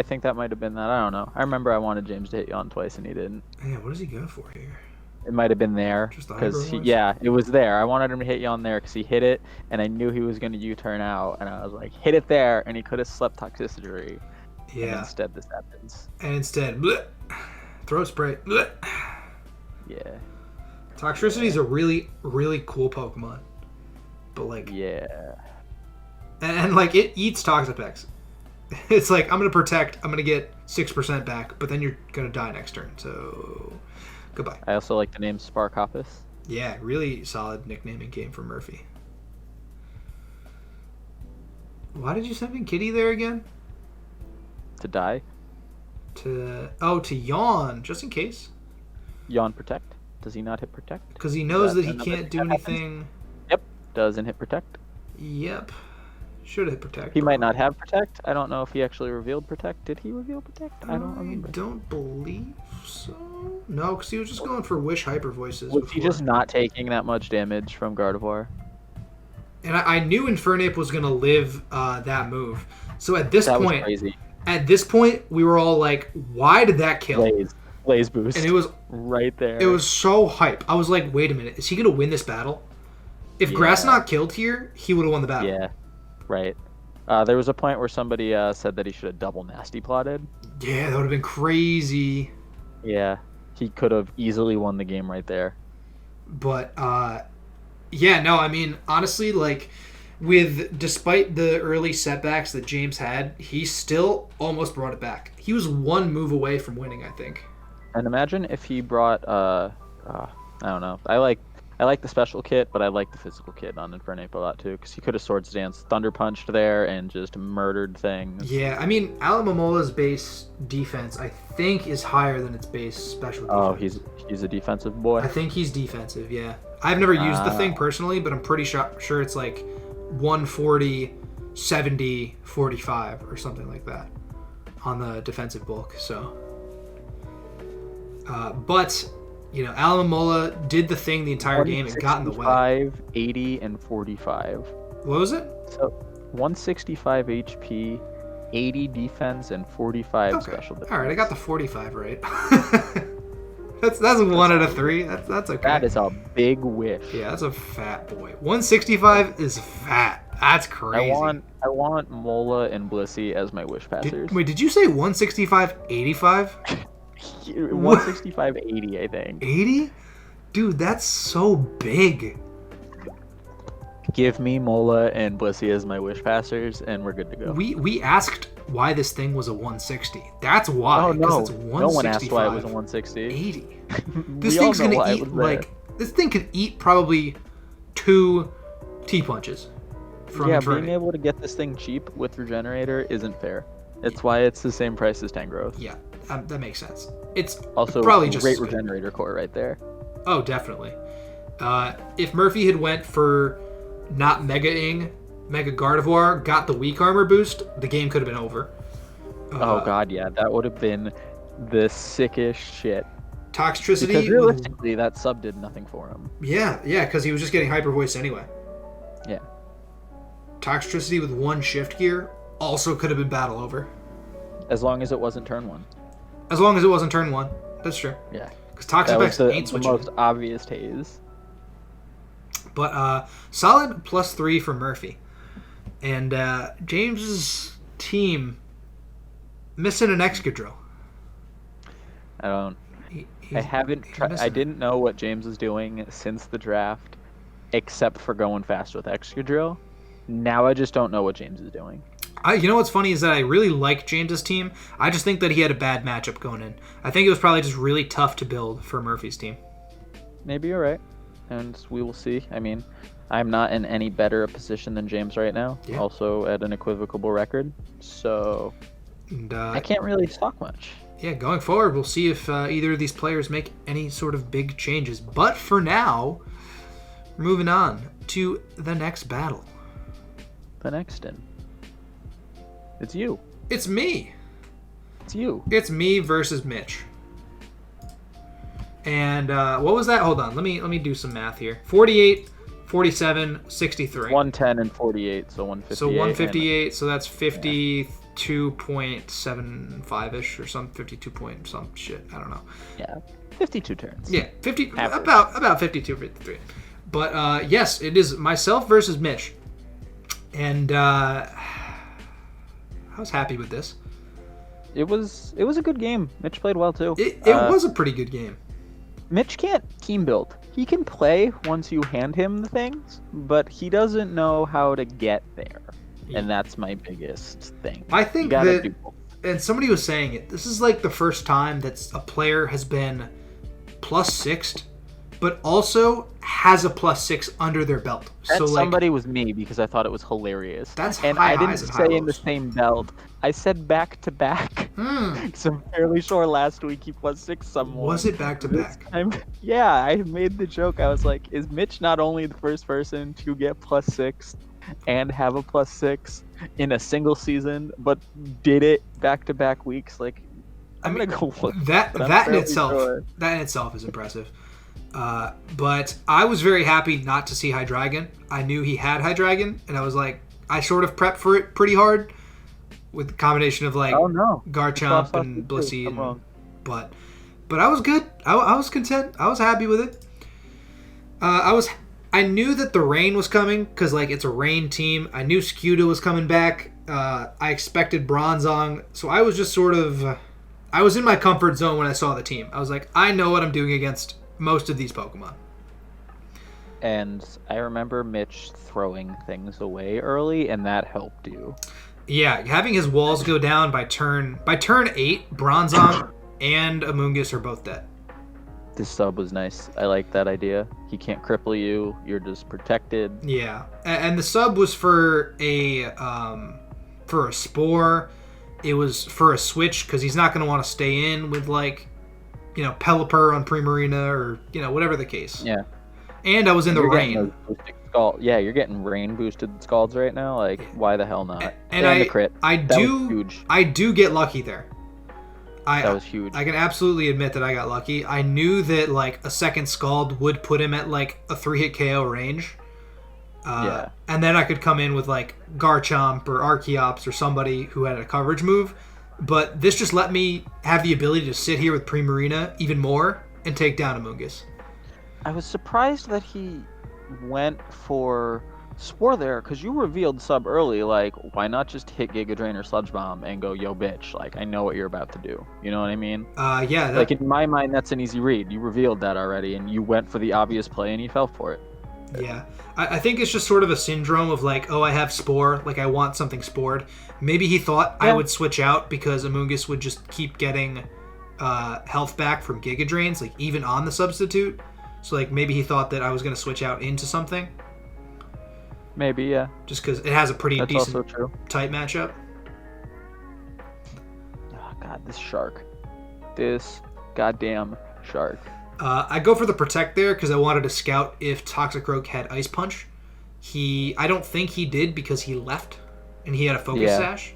think that might have been that. I don't know. I remember I wanted James to hit Yawn twice and he didn't. Man, what does he go for here? It might have been there because it was there. I wanted him to hit Yawn there because he hit it, and I knew he was going to U-turn out, and I was like, hit it there, and he could have slept Toxicity. Yeah. And instead, this happens. And instead, bleh, throat spray. Bleh. Yeah. Toxicity is a really, really cool Pokemon, but like and like it eats Toxapex. It's like I'm gonna protect. I'm gonna get 6% back, but then you're gonna die next turn. So. Goodbye. I also like the name Sparkopus. Yeah, really solid nicknaming game for Murphy. Why did you send in Kitty there again? To die. To yawn, just in case. Yawn protect. Does he not hit protect? Because he knows that he another can't thing do that anything. Yep. Doesn't hit protect. Yep. Should have hit protect. He might not have protect. I don't know if he actually revealed protect. Did he reveal protect? I don't remember. I don't believe so. No, because he was just going for Wish Hyper Voices. Was he just not taking that much damage from Gardevoir? And I knew Infernape was going to live that move. So at this That was point, crazy. we were all like, why did that kill? Blaze boost. And it was right there. It was so hype. I was like, wait a minute, is he going to win this battle? If Grass not killed here, he would have won the battle. Yeah, right. There was a point where somebody said that he should have double nasty plotted. Yeah, that would have been crazy. Yeah, he could have easily won the game right there. But, yeah, no, I mean, honestly, like, despite the early setbacks that James had, he still almost brought it back. He was one move away from winning, I think. And imagine if he brought, I don't know. I like the special kit, but I like the physical kit on Infernape a lot too, because he could have Swords Dance, Thunder Punched there, and just murdered things. Yeah, I mean, Alamomola's base defense, I think, is higher than its base special defense. Oh, he's a defensive boy. I think he's defensive, yeah. I've never used the thing personally, but I'm pretty sure it's like 140, 70, 45, or something like that on the defensive bulk, so... but... You know, Alamomola did the thing the entire game and got in the way. 5, 80, and 45. What was it? So, 165 HP, 80 defense, and 45 special defense. All right, I got the 45 right. that's 1 out of 3. That's okay. That is a big wish. Yeah, that's a fat boy. 165 is fat. That's crazy. I want Mola and Blissey as my wish passers. Did you say 165, 85? 165, 80, I think. 80? Dude, that's so big. Give me Mola and Blissey as my wish passers, and we're good to go. We asked why this thing was a 160. That's why. Oh, no. It's 165, no one asked why it was a 160. 80. This thing's going to eat, like... This thing could eat probably 2 T-punches from Infernape. Being able to get this thing cheap with Regenerator isn't fair. It's why it's the same price as Tangrowth. Yeah, that makes sense. It's also probably just great Regenerator core right there. Oh, definitely. If Murphy had went for not Mega Gardevoir, got the weak armor boost, the game could have been over. Oh god, yeah, that would have been the sickest shit. Toxtricity. Because realistically, that sub did nothing for him. Yeah, because he was just getting Hyper Voice anyway. Yeah. Toxtricity with 1 shift gear also could have been battle over. As long as it wasn't turn 1. As long as it wasn't turn 1. That's true. Yeah. Because Toxapex ain't the switching. most obvious haze. But solid +3 for Murphy. And James's team missing an Excadrill. I didn't know what James was doing since the draft, except for going fast with Excadrill. Now I just don't know what James is doing. You know what's funny is that I really like James's team. I just think that he had a bad matchup going in. I think it was probably just really tough to build for Murphy's team. Maybe you're right, and we will see. I mean, I'm not in any better a position than James right now. Yeah. Also at an equivocal record, so I can't really talk much. Yeah, going forward, we'll see if either of these players make any sort of big changes. But for now, we're moving on to the next battle. The next in. It's you. It's me. It's you. It's me versus Mitch. And what was that? Hold on. Let me do some math here. 48, 47, 63. 110 and 48, so 158. So 158, so that's 52.75-ish or some 52 point some shit. I don't know. Yeah. 52 turns. Yeah, 50 about 52 53. But yes, it is myself versus Mitch. And I was happy with this. It was a good game. Mitch played well too. It was a pretty good game. Mitch can't team build. He can play once you hand him the things, but he doesn't know how to get there. And that's my biggest thing. I think that, and somebody was saying it, this is like the first time that a player has been +6'd, but also has a +6 under their belt. That So somebody was me because I thought it was hilarious. That's and high I didn't highs and high say in the lows. same belt. I said back to back. So I'm fairly sure last week he +6 someone. Was it back to back? Yeah, I made the joke. I was like, is Mitch not only the first person to get +6 and have a +6 in a single season, but did it back to back weeks? Like, I'm gonna go look. That in itself is impressive. But I was very happy not to see Hydreigon. I knew he had Hydreigon, and I was like, I sort of prepped for it pretty hard with the combination of like Garchomp and Blissey. But I was good. I was content. I was happy with it. I knew that the rain was coming because like it's a rain team. I knew Scuda was coming back. I expected Bronzong, so I was just sort of I was in my comfort zone when I saw the team. I was like, I know what I'm doing against most of these Pokemon. And I remember Mitch throwing things away early, and that helped you. Yeah, having his walls go down by turn 8, Bronzong and Amoonguss are both dead. This sub was nice. I like that idea. He can't cripple you. You're just protected. Yeah, and the sub was for a Spore. It was for a switch because he's not going to want to stay in with like, Pelipper on Primarina or whatever the case. Yeah. And I was in the rain. Yeah, you're getting rain boosted Scalds right now. Like, why the hell not? And the crit. That was huge. I do get lucky there. That was huge. I can absolutely admit that I got lucky. I knew that like a second Scald would put him at like a 3-hit KO range. Yeah. And then I could come in with like Garchomp or Archeops or somebody who had a coverage move. But this just let me have the ability to sit here with Primarina even more and take down Amoonguss. I was surprised that he went for Spore there because you revealed sub early. Like, why not just hit Giga Drain or Sludge Bomb and go, yo, bitch? Like, I know what you're about to do. You know what I mean? Yeah. Like, in my mind, that's an easy read. You revealed that already, and you went for the obvious play, and you fell for it. Yeah. I think it's just sort of a syndrome of like, oh, I have Spore. Like, I want something Spored. Maybe he thought I would switch out because Amoonguss would just keep getting health back from Giga Drains, like, even on the substitute. So, like, maybe he thought that I was going to switch out into something. Maybe, yeah. Just because it has a pretty That's decent also true. Type matchup. Oh, God, this shark. This goddamn shark. I go for the Protect there because I wanted to scout if Toxicroak had Ice Punch. I don't think he did because he left, and he had a Focus Sash.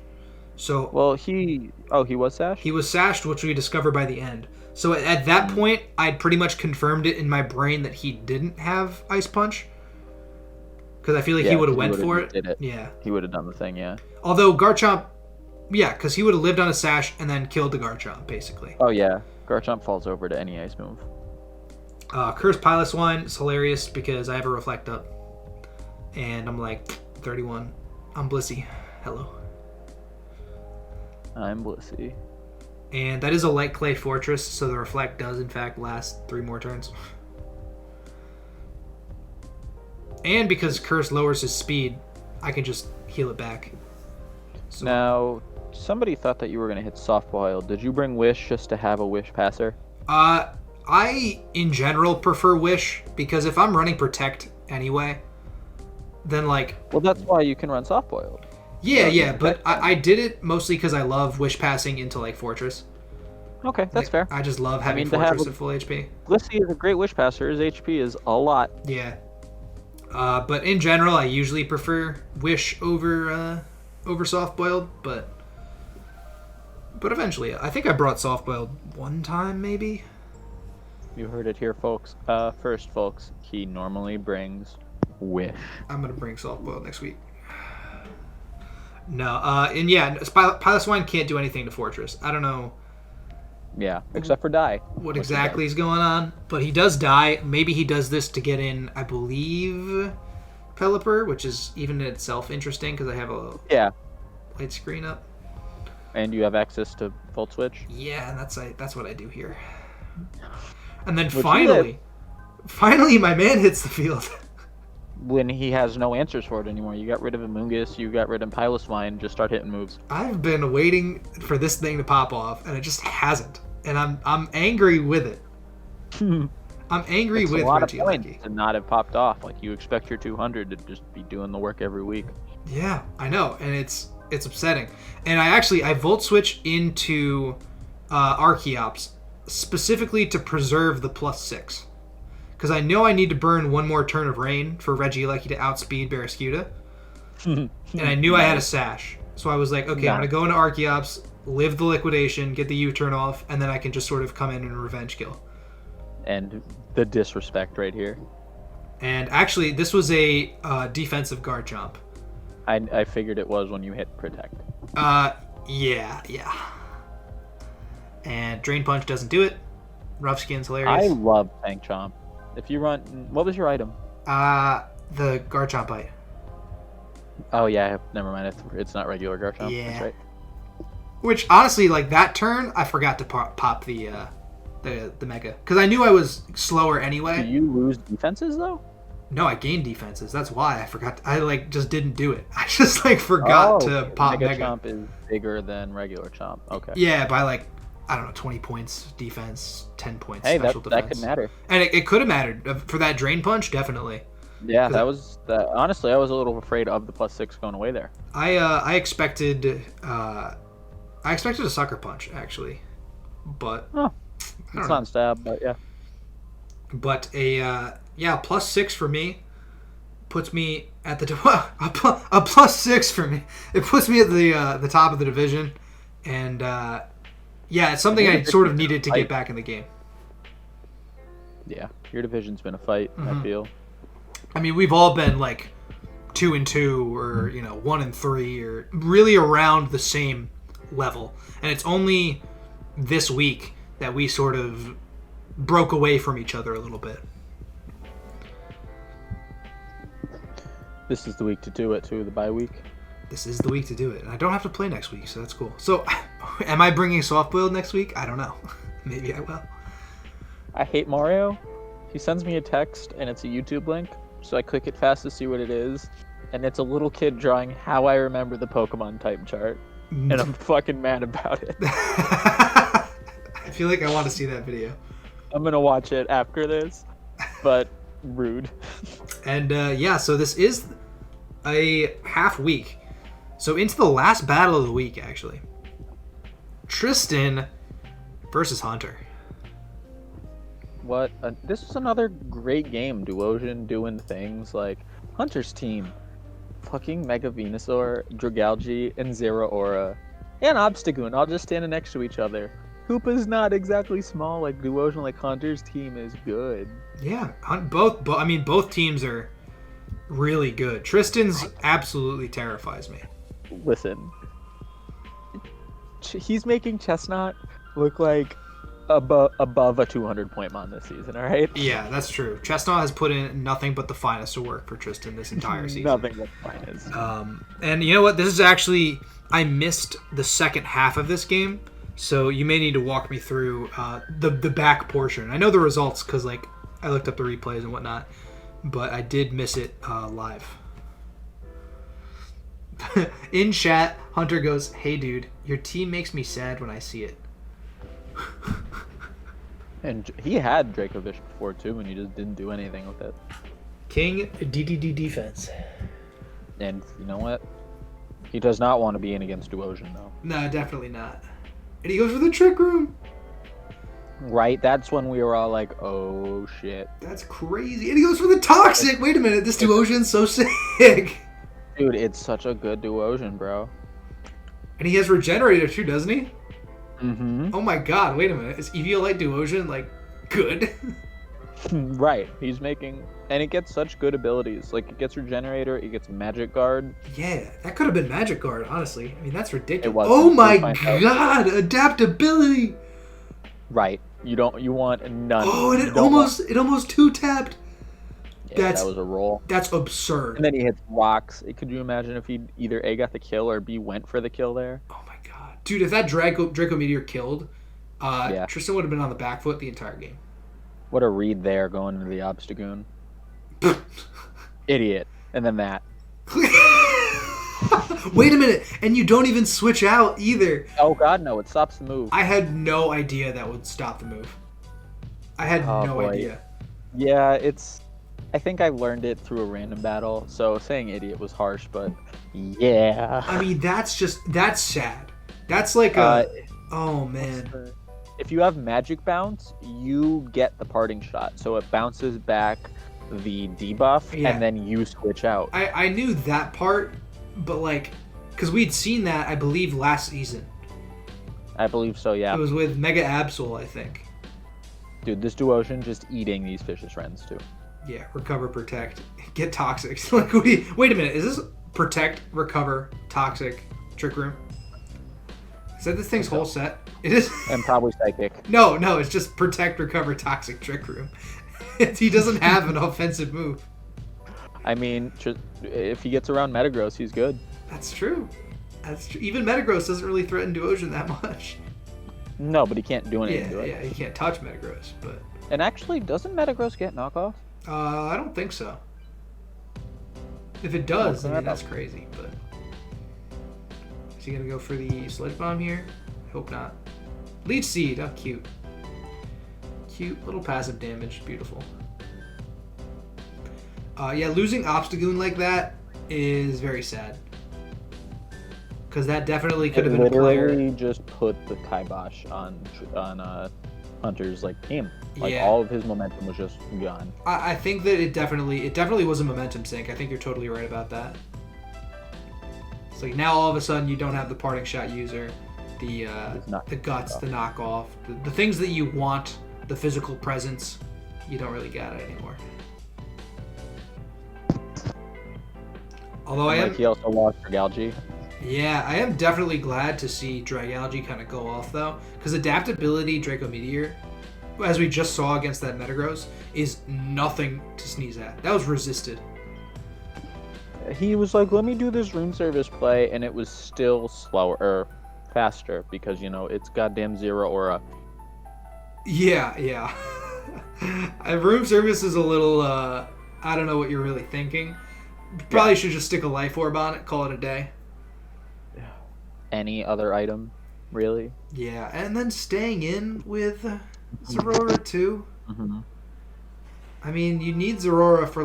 So well, he was Sashed? He was Sashed, which we discovered by the end. So at that point, I'd pretty much confirmed it in my brain that he didn't have Ice Punch. Because I feel like he would have went for it. Yeah. He would have done the thing, yeah. Although Garchomp, because he would have lived on a Sash and then killed the Garchomp, basically. Oh, yeah. Garchomp falls over to any ice move. Curse Piloswine is hilarious because I have a Reflect Up. And I'm like, 31. I'm Blissey. Hello. I'm Blissey. And that is a Light Clay Fortress, so the Reflect does, in fact, last 3 more turns. And because Curse lowers his speed, I can just heal it back. So, now, somebody thought that you were going to hit Soft Boiled. Did you bring Wish just to have a Wish passer? I, in general, prefer Wish, because if I'm running Protect anyway, then, like... Well, that's why you can run Soft Boiled. Yeah, but I did it mostly because I love Wish passing into, like, Fortress. Okay, that's fair. I just love having Fortress at full HP. Blissey is a great Wish passer. His HP is a lot. Yeah. But in general, I usually prefer Wish over Soft Boiled, but eventually, I think I brought Soft Boiled one time, maybe. You heard it here, folks. First, folks, he normally brings Wish. I'm gonna bring Soft Boiled next week. No, and yeah, Piloswine can't do anything to Fortress. I don't know. Yeah, except for die. What exactly is going on? But he does die. Maybe he does this to get in, I believe, Pelipper, which is even in itself interesting because I have a light screen up. And you have access to Volt Switch? Yeah, and that's what I do here. And then finally, my man hits the field. When he has no answers for it anymore. You got rid of Amoonguss, you got rid of Piloswine, just start hitting moves. I've been waiting for this thing to pop off, and it just hasn't. And I'm angry with it. I'm angry It's with a lot of Reggie points Lecky. to not have popped off. Like, you expect your 200 to just be doing the work every week. Yeah, I know, and it's upsetting. And I volt switch into Archeops specifically to preserve the +6. Because I know I need to burn one more turn of rain for Reggie Lecky to outspeed Barraskewda. And I knew I had a sash. So I was like, okay, I'm going to go into Archeops, live the liquidation, get the U-turn off, and then I can just sort of come in and revenge kill. And the disrespect right here. And actually, this was a defensive guard jump. I figured it was when you hit protect. Yeah. And Drain Punch doesn't do it. Rough Skin's hilarious. I love Tank Chomp. If you run... What was your item? The guard chomp bite. Oh, yeah. Never mind. It's not regular guard chomp. Yeah. That's right. Which, honestly, like, that turn, I forgot to pop the mega. Because I knew I was slower anyway. Do you lose defenses, though? No, I gained defenses. That's why I forgot. I just didn't do it. I just forgot to pop mega. Chomp is bigger than regular Chomp. Okay. Yeah, by I don't know, 20 points defense, 10 points special defense. That could matter. And it could have mattered for that drain punch, definitely. Yeah, that was that. Honestly, I was a little afraid of the +6 going away there. I expected a sucker punch actually, but it's not stab, but yeah. But a +6 for me puts me at the a +6 for me. It puts me at the top of the division, and it's something I sort of needed to get back in the game. Yeah, your division's been a fight. I feel. I mean, we've all been 2-2 or 1-3 or really around the same level, and it's only this week that we sort of broke away from each other a little bit. This is the week to do it too, the bye week. This is the week to do it. And I don't have to play next week, so that's cool. So, am I bringing soft boiled next week? I don't know. Maybe I will. I hate Mario. He sends me a text and it's a YouTube link, so I click it fast to see what it is, and it's a little kid drawing how I remember the Pokemon type chart, and I'm fucking mad about it. I feel like I want to see that video. I'm gonna watch it after this, but rude. And so this is a half week. So into the last battle of the week, actually. Tristan versus Hunter. This is another great game. Duosion doing things like Hunter's team. Fucking Mega Venusaur, Dragalge, and Zeraora. And Obstagoon all just standing next to each other. Koopa's not exactly small like Duosion, like Hunter's team is good. Yeah, both teams are really good. Tristan's absolutely terrifies me. Listen, he's making Chestnut look like above a 200-point mon this season, all right? Yeah, that's true. Chestnut has put in nothing but the finest to work for Tristan this entire season. Nothing but the finest. And you know what? This is actually... I missed the second half of this game, so you may need to walk me through the back portion. I know the results because I looked up the replays and whatnot, but I did miss it live. In chat, Hunter goes, "Hey dude, your team makes me sad when I see it." And he had Dracovish before too, and he just didn't do anything with it. King DDD defense. And you know what? He does not want to be in against Duosion though. No, definitely not. And he goes for the trick room. Right, that's when we were all like, "Oh shit." That's crazy. And he goes for the toxic. Wait a minute, this Duosion's so sick. Dude, it's such a good Duosion, bro. And he has Regenerator too, doesn't he? Mm-hmm. Oh my god, wait a minute. Is Eviolite Duosion, good? Right. He's making... And it gets such good abilities. It gets Regenerator, it gets Magic Guard. Yeah, that could have been Magic Guard, honestly. I mean, that's ridiculous. It was. Oh my god, adaptability! Right. You want none. Oh, and it almost two-tapped. Yeah, that was a roll. That's absurd. And then he hits rocks. Could you imagine if he either A got the kill or B went for the kill there? Oh my god. Dude, if that Draco Meteor killed, Tristan would have been on the back foot the entire game. What a read there going into the Obstagoon. Idiot. And then that. Wait a minute. And you don't even switch out either. Oh god, no. It stops the move. I had no idea that would stop the move. I had Oh, no boy. idea. Yeah, I think I learned it through a random battle, so saying idiot was harsh, but yeah. I mean, that's sad. That's like Uh, oh man. If you have magic bounce, you get the parting shot, so it bounces back the debuff, Yeah. and then you switch out. I knew that part, but like, because we'd seen that, I believe, last season. I believe so, yeah. It was with Mega Absol, I think. Dude, this Duocean just eating these Vicious Wrens, too. Yeah, recover, protect, get toxic. Like, wait a minute, is this protect, recover, toxic, trick room? Is that this thing's whole set? It is. And probably Psychic. No, it's just protect, recover, toxic, trick room. He doesn't have an offensive move. I mean, if he gets around Metagross, he's good. That's true. Even Metagross doesn't really threaten Duocean that much. No, but he can't do anything to it. Yeah, he can't touch Metagross, but... And actually, doesn't Metagross get knockoff? I don't think so. If it does, Okay, I mean, that's crazy, but... Is he gonna go for the Sludge Bomb here? Hope not. Leech Seed, oh, cute. Cute little passive damage, beautiful. Yeah, losing Obstagoon like that is very sad. Because that definitely could have been a player. Literally just put the kibosh on Hunter's team. Yeah. All of his momentum was just gone. I think that it definitely was a momentum sink. I think you're totally right about that. It's like now all of a sudden you don't have the parting shot user, the guts, the knockoff, the things that you want, the physical presence, you don't really get it anymore. Although He also lost Dragalge. Yeah, I am definitely glad to see Dragalge kind of go off though, because adaptability Draco Meteor, as we just saw against that Metagross, is nothing to sneeze at. That was resisted. He was like, let me do this room service play, and it was still slower, or faster, because, it's goddamn Zero Aura. Yeah. Room service is a little, I don't know what you're really thinking. Probably should just stick a Life Orb on it, call it a day. Any other item, really? Yeah, and then staying in with Zerora too. Mm-hmm. I mean, you need Zerora for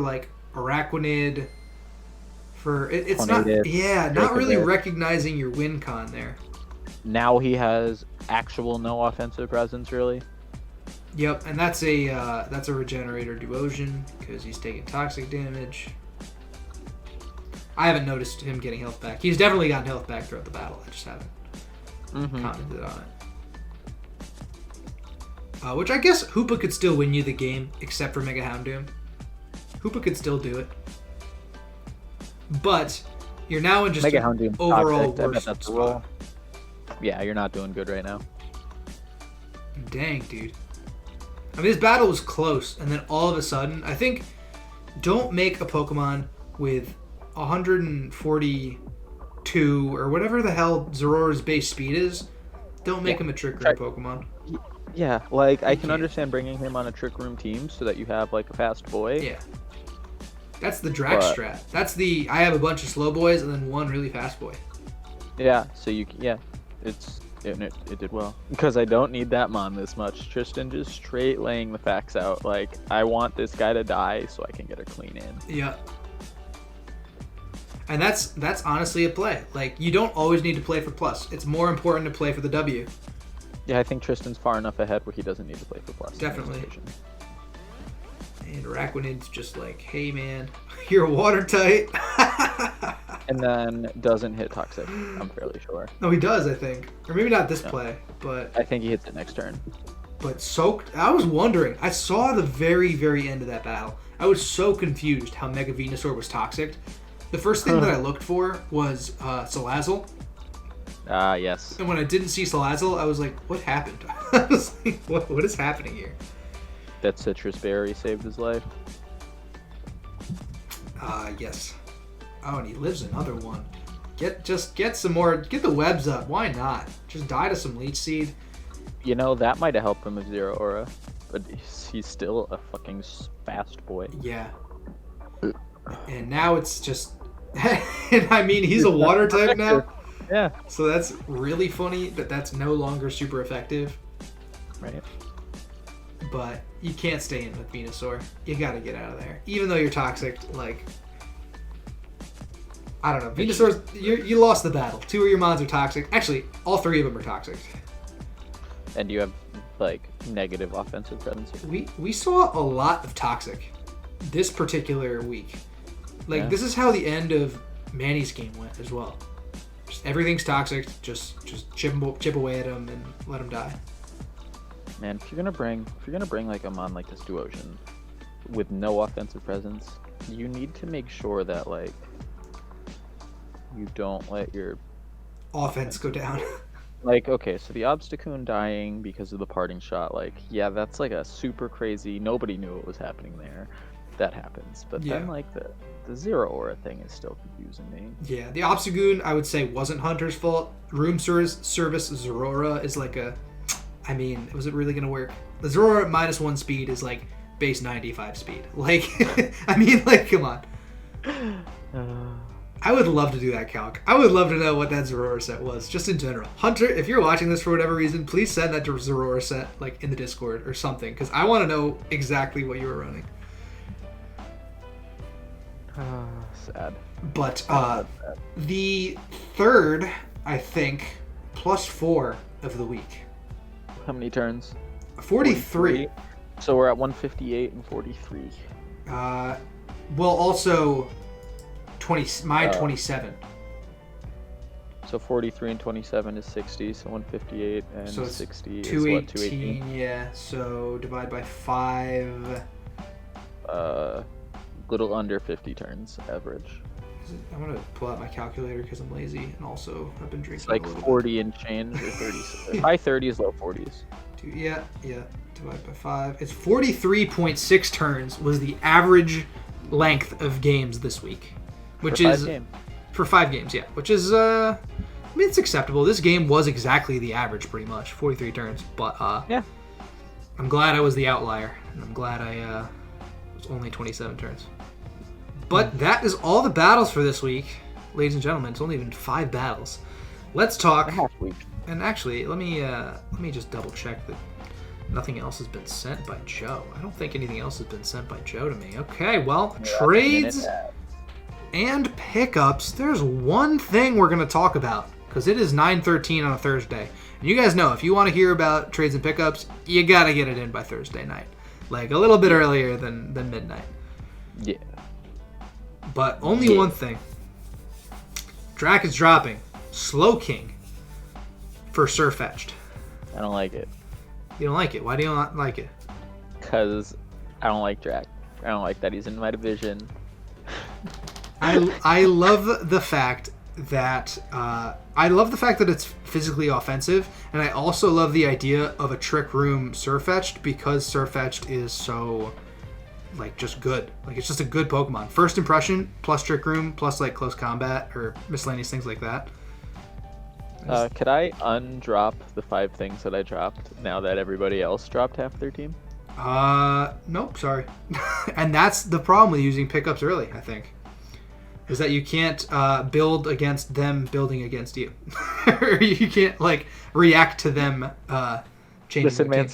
Araquanid. It's not really recognizing your win con there. Now he has actual no offensive presence, really. Yep, and that's a Regenerator Duocean because he's taking toxic damage. I haven't noticed him getting health back. He's definitely gotten health back throughout the battle. I just haven't commented on it. Which I guess Hoopa could still win you the game, except for Mega Houndoom. Hoopa could still do it. But you're now in just Mega an Houndoom overall toxic. worse that's spot. Yeah, you're not doing good right now. Dang, dude. I mean, this battle was close, and then all of a sudden, I think, don't make a Pokemon with 142 or whatever the hell Zerora's base speed is. Don't make him a Trick Room Pokemon. Yeah, I can understand bringing him on a Trick Room team so that you have a fast boy. Yeah. That's the Drac strat. That's I have a bunch of slow boys and then one really fast boy. Yeah, so it did well. Because I don't need that Mon this much. Tristan just straight laying the facts out. I want this guy to die so I can get a clean in. Yeah. And that's honestly a play. You don't always need to play for plus. It's more important to play for the W. Yeah, I think Tristan's far enough ahead where he doesn't need to play for plus. Definitely. And Araquanid's just hey man, you're watertight. And then doesn't hit toxic, I'm fairly sure. No, he does, I think. Or maybe not this play, but... I think he hits it next turn. But soaked... I was wondering. I saw the very, very end of that battle. I was so confused how Mega Venusaur was toxic. The first thing that I looked for was Salazzle. Ah, yes. And when I didn't see Salazzle, I was like, what happened? I was like, what is happening here? That Citrus Berry saved his life. Yes. Oh, and he lives another one. Get some more. Get the webs up. Why not? Just die to some Leech Seed. That might have helped him with Zero Aura, but he's still a fucking fast boy. Yeah. And now it's just... and I mean, he's a water type now. Yeah. So that's really funny that that's no longer super effective. Right. but you can't stay in with Venusaur. You gotta get out of there. Even though you're toxic, like, I don't know. Venusaur's, you lost the battle. 2 of your mons are toxic. Actually, all 3 of them are toxic. And you have, like, negative offensive presence. We saw a lot of toxic this particular week. Like, Yeah. This is how the end of Manny's game went as well. Just everything's toxic. Just chip away at him and let him die. Man, if you're gonna bring like a mon like this Duosion with no offensive presence, you need to make sure that like you don't let your Offense go down. like, okay, so the Obstacoon dying because of the parting shot, like, yeah, that's like a super crazy, nobody knew what was happening there. That happens. But Yeah. then like the Zero Aura thing is still confusing me. Yeah, the Obstagoon, I would say, wasn't Hunter's fault. Room service Zorora is like a... I mean, was it really going to work? The Zorora at -1 speed is like base 95 speed. Like, I mean, like, come on. I would love to do that calc. I would love to know what that Zorora set was, just in general. Hunter, if you're watching this for whatever reason, please send that to Zorora set, like, in the Discord or something, because I want to know exactly what you were running. Sad. But the third, I think, +4 of the week. How many turns? 43. So we're at 158 and 43. Well, also 27. So 43 and 27 is 60, so 158 and So it's 60 is 218. what, 218? Yeah, so divide by 5. Little under 50 turns average. I'm going to pull out my calculator because I'm lazy, and also I've been drinking It's like a little 40 and change or 30. High 30s, low 40s. bit. Yeah, divide by 5. It's 43.6 turns was the average length of games this week. Which For is... 5 games. For 5 games, yeah. Which is, I mean, it's acceptable. This game was exactly the average, pretty much. 43 turns. But, yeah. I'm glad I was the outlier. And I'm glad I, was only 27 turns. But that is all the battles for this week. Ladies and gentlemen, it's only been 5 battles. Let's talk. A half week. And actually, let me just double check that nothing else has been sent by Joe. I don't think anything else has been sent by Joe to me. Okay, well, trades and pickups. There's one thing we're going to talk about because it is 9:13 on a Thursday. And you guys know if you want to hear about trades and pickups, you got to get it in by Thursday night. Like a little bit earlier than midnight. Yeah. But only one thing. Drac is dropping Slow King for Surfetched. I don't like it. You don't like it? Why do you not like it? Because I don't like Drac. I don't like that he's in my division. I love the fact that it's physically offensive, and I also love the idea of a Trick Room Surfetched because Surfetched is so like just good. Like it's just a good Pokemon. First impression plus Trick Room plus like close combat or miscellaneous things like that. Could I undrop the 5 things that I dropped now that everybody else dropped half their team? Nope, sorry. And that's the problem with using pickups early, I think. Is that you can't build against them building against you. Or you can't like react to them changing. Listen, man,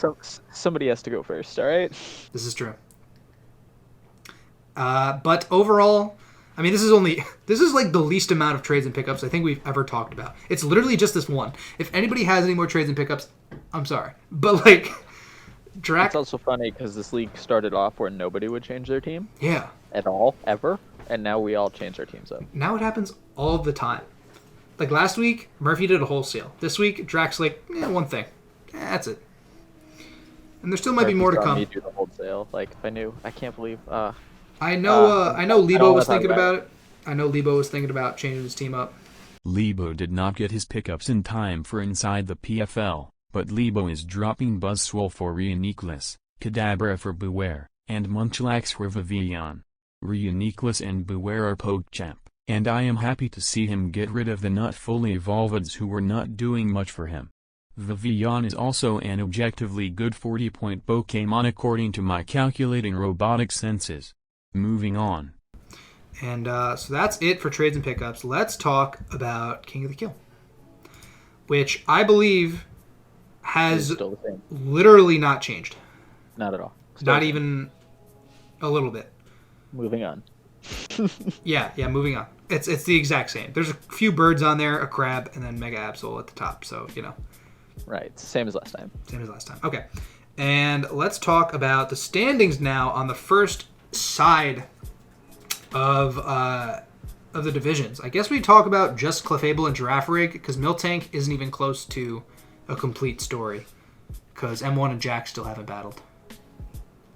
somebody has to go first, alright? This is true. But overall, I mean, this is like the least amount of trades and pickups I think we've ever talked about. It's literally just this one. If anybody has any more trades and pickups, I'm sorry. But like, Drac... It's also funny because this league started off where nobody would change their team. Yeah. At all, ever. And now we all change our teams up. Now it happens all the time. Like last week, Murphy did a wholesale. This week, Drac's like, one thing. That's it. And there still might be more to come. Me do the wholesale. Like, if I knew. I can't believe... I know Lebo was thinking about it. I know Lebo was thinking about changing his team up. Lebo did not get his pickups in time for Inside the PFL, but Lebo is dropping Buzzswole for Reuniclus, Kadabra for Beware, and Munchlax for Vivillon. Reuniclus and Beware are PogChamp, and I am happy to see him get rid of the not fully evolveds who were not doing much for him. Vivillon is also an objectively good 40-point Pokemon according to my calculating robotic senses. Moving on. And so that's it for trades and pickups. Let's talk about King of the Kill, which I believe has literally not changed. Not at all. Not even a little bit. Moving on. Yeah, moving on. It's the exact same. There's a few birds on there, a crab, and then Mega Absol at the top. So, Right. Same as last time. Okay. And let's talk about the standings now on the first side of the divisions. I guess we talk about just Clefable and Giraffe Rig, because Miltank isn't even close to a complete story, because M1 and Jack still haven't battled.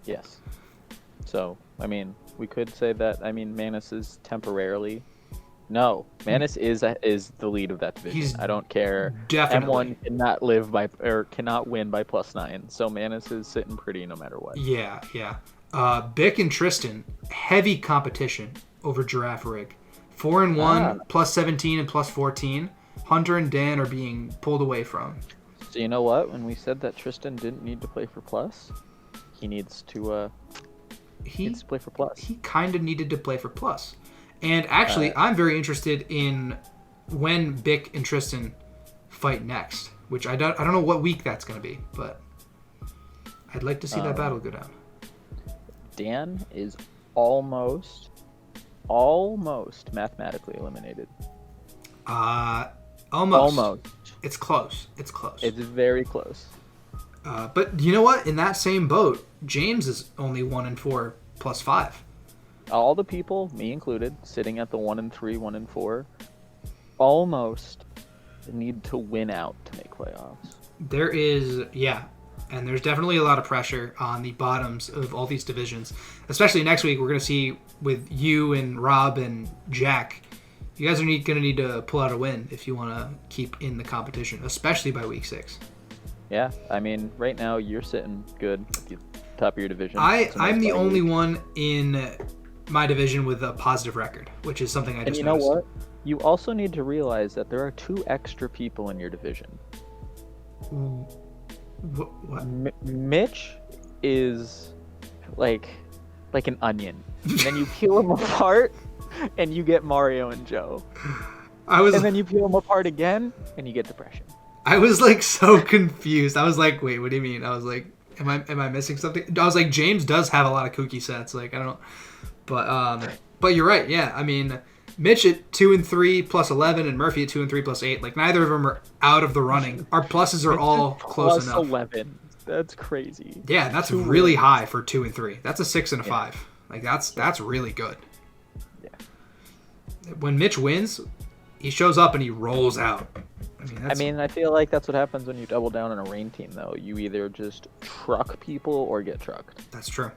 Yes. So, we could say that, Manus is temporarily... No, Manus is the lead of that division. I don't care. Definitely. M1 cannot win by +9, so Manus is sitting pretty no matter what. Yeah. Bick and Tristan, heavy competition over Giraffe Rig. 4-1, +17 and +14. Hunter and Dan are being pulled away from. So you know what? When we said that Tristan didn't need to play for plus, he needs to play for plus. He kind of needed to play for plus. And actually, I'm very interested in when Bick and Tristan fight next, which I don't know what week that's going to be, but I'd like to see that battle go down. Dan is almost mathematically eliminated. Almost. It's close. It's very close. But you know what? In that same boat, James is only 1-4 +5. All the people, me included, sitting at the 1-3, 1-4, almost need to win out to make playoffs. There is, and there's definitely a lot of pressure on the bottoms of all these divisions. Especially next week, we're going to see with you and Rob and Jack, you guys are going to need to pull out a win if you want to keep in the competition, especially by week 6. Yeah, right now you're sitting good at the top of your division. I'm the only one in my division with a positive record, which is something I just noticed. Know what? You also need to realize that there are 2 extra people in your division. What? Mitch is like an onion. And then you peel him apart, and you get Mario and Joe. And then you peel them apart again, and you get depression. I was so confused. I was like, wait, what do you mean? I was like, am I missing something? I was like, James does have a lot of kooky sets. I don't know. But you're right. Yeah, Mitch at 2-3 +11 and Murphy at 2-3 +8. Neither of them are out of the running. Our pluses are all close enough. +11. That's crazy. Yeah, that's really high for 2 and 3. That's a 6 and a 5. That's really good. Yeah. When Mitch wins, he shows up and he rolls out. I feel like that's what happens when you double down on a rain team, though. You either just truck people or get trucked. That's true.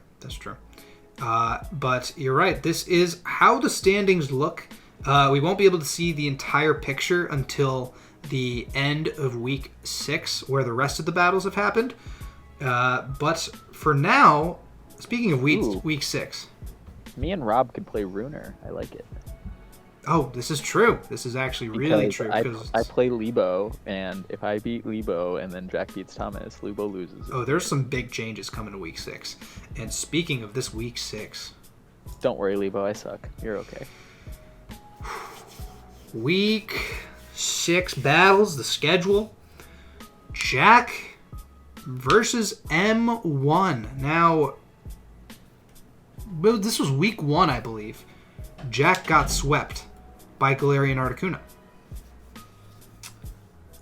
But you're right. This is how the standings look. We won't be able to see the entire picture until the end of week 6, where the rest of the battles have happened. But for now, speaking of week 6. Me and Rob could play Runer. I like it. Oh, this is true. This is actually really true. I play Lebo, and if I beat Lebo and then Jack beats Thomas, Lebo loses. Oh, there's some big changes coming to week 6. And speaking of this week 6... Don't worry, Lebo, I suck. You're okay. Week 6 battles, the schedule. Jack versus M1. Now, this was week 1, I believe. Jack got swept by Galarian Articuno.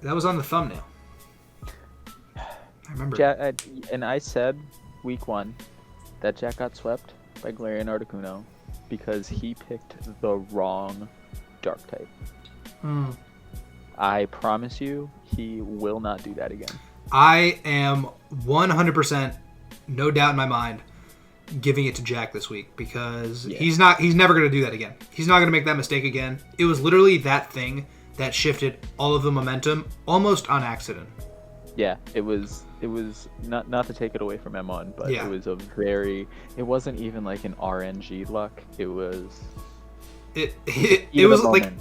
That was on the thumbnail. I remember. And I said week 1 that Jack got swept by Galarian Articuno because he picked the wrong dark type. I promise you, he will not do that again. I am 100%, no doubt in my mind, giving it to Jack this week because he's never going to do that again. He's not going to make that mistake again. It was literally that thing that shifted all of the momentum almost on accident. Yeah, it was not to take it away from M1, but it was it wasn't even like an RNG luck. It was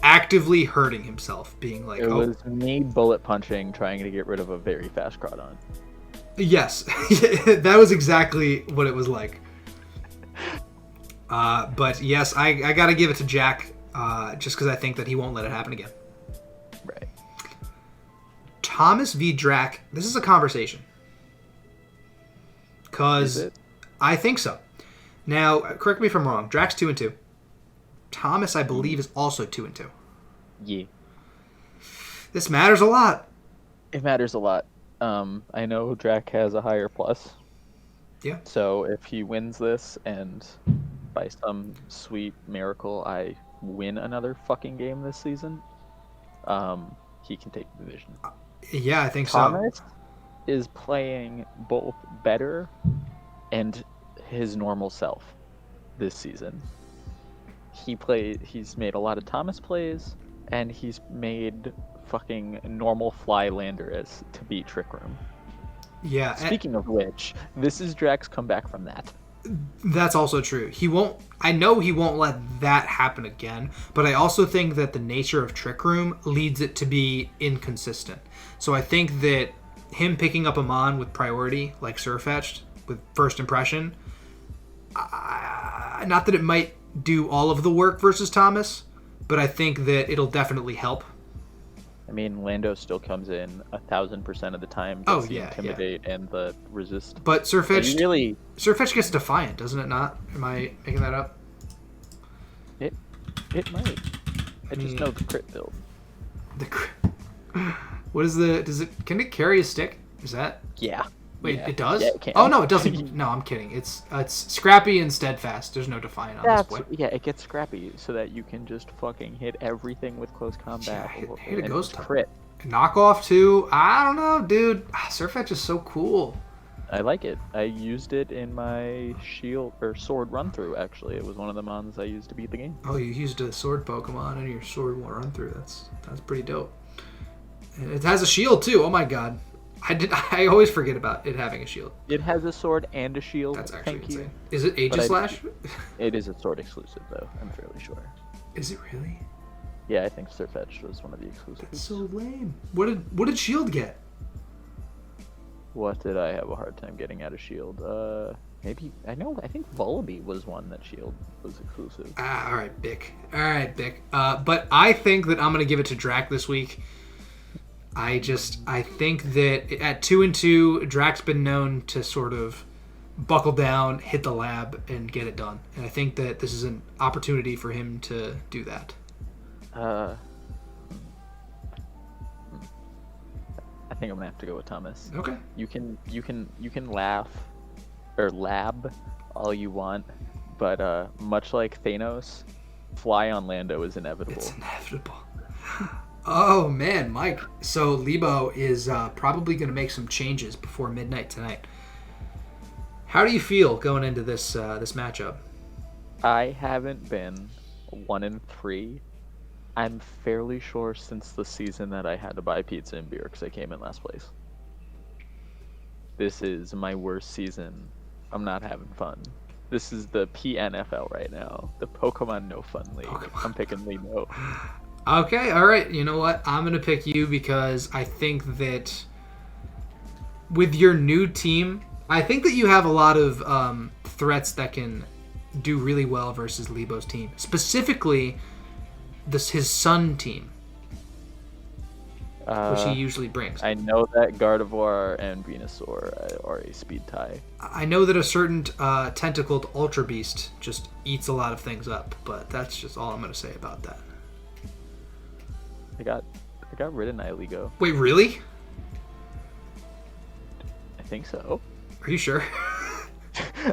actively hurting himself, being like, it was me bullet punching, trying to get rid of a very fast Crawdon. Yes, that was exactly what it was like. But yes, I gotta give it to Jack, just because I think that he won't let it happen again. Right. Thomas V Drac. This is a conversation. because Is it? I think so. Now, correct me if I'm wrong. Drac's 2-2. Thomas, I believe, is also 2-2. Yeah. This matters a lot. It matters a lot. I know Drac has a higher plus. Yeah. So if he wins this and by some sweet miracle I win another fucking game this season, he can take the division. Yeah, I think Thomas is playing both better and his normal self this season. He's made a lot of Thomas plays, and he's made fucking normal fly Landorus to beat Trick Room. Yeah. Speaking of which, this is Drac's comeback from that. That's also true. I know he won't let that happen again, but I also think that the nature of Trick Room leads it to be inconsistent. So I think that him picking up a Mon with priority, like Surfetched, with first impression, not that it might do all of the work versus Thomas, but I think that it'll definitely help. I mean, Lando still comes in 1,000% of the time. Oh, Gets the Intimidate and the Resist. But Surfetched, really, Surfetched gets Defiant, doesn't it not? Am I making that up? it might. I just know the crit build. What is can it carry a stick? Is that? Yeah. Wait, Yeah. it does? Yeah, it can. Oh no, it doesn't. No, I'm kidding. It's Scrappy and Steadfast. There's no Defiant on this point. Yeah, it gets scrappy so that you can just fucking hit everything with close combat. Yeah, hit a and ghost type. crit. Knockoff too. I don't know, dude. Surfetch is so cool. I like it. I used it in my shield or sword run through. Actually, it was one of the mons I used to beat the game. Oh, you used a sword Pokemon in your sword run through. That's pretty dope. And it has a shield too. Oh my god. I always forget about it having a shield. It has a sword and a shield. That's actually Thank insane. you. Is it Aegislash? It is a sword exclusive, though. I'm fairly sure. Is it really? Yeah, I think Surfetched was one of the exclusives. That's so lame. What did Shield get? What did I have a hard time getting out of Shield? Maybe I think Volibee was one that Shield was exclusive. All right, Bick. But I think that I'm gonna give it to Drac this week. I think that at 2-2, Drac's been known to sort of buckle down, hit the lab, and get it done. And I think that this is an opportunity for him to do that. I think I'm gonna have to go with Thomas. Okay. You can laugh or lab all you want, but much like Thanos, fly on Lando is inevitable. It's inevitable. Oh man, Mike. So Lebo is probably going to make some changes before midnight tonight. How do you feel going into this matchup? I haven't been 1-3. I'm fairly sure since the season that I had to buy pizza and beer because I came in last place. This is my worst season. I'm not having fun. This is the PNFL right now. The Pokemon No Fun League. I'm picking Lebo. Okay, all right. You know what? I'm going to pick you because I think that with your new team, I think that you have a lot of threats that can do really well versus Lebo's team. Specifically, his son team, which he usually brings. I know that Gardevoir and Venusaur are a speed tie. I know that a certain tentacled Ultra Beast just eats a lot of things up, but that's just all I'm going to say about that. I got rid of Nihilego. Wait, really? I think so. Are you sure?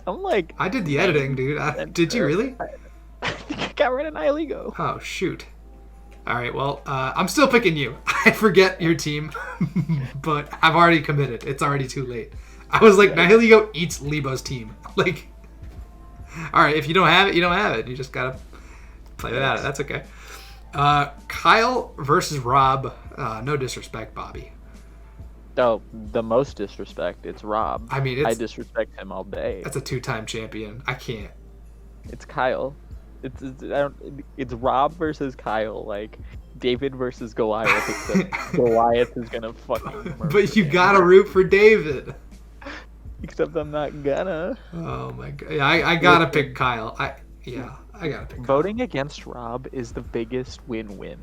I'm like... I did the editing, dude. Did you really? I think I got rid of Nihilego. Oh, shoot. All right, well, I'm still picking you. I forget your team, but I've already committed. It's already too late. I was like, Nihilego eats Lebo's team. Like, all right, if you don't have it, you don't have it. You just got to play without it. That's okay. Kyle versus Rob. No disrespect, Bobby. Oh, the most disrespect. It's Rob. I mean, I disrespect him all day. That's a 2-time champion. I can't. It's Kyle. It's Rob versus Kyle. Like David versus Goliath. Except Goliath is gonna fucking. But you gotta root for David. Except I'm not gonna. Oh my god! Yeah, I gotta pick Kyle. I gotta pick. Voting against Rob is the biggest win-win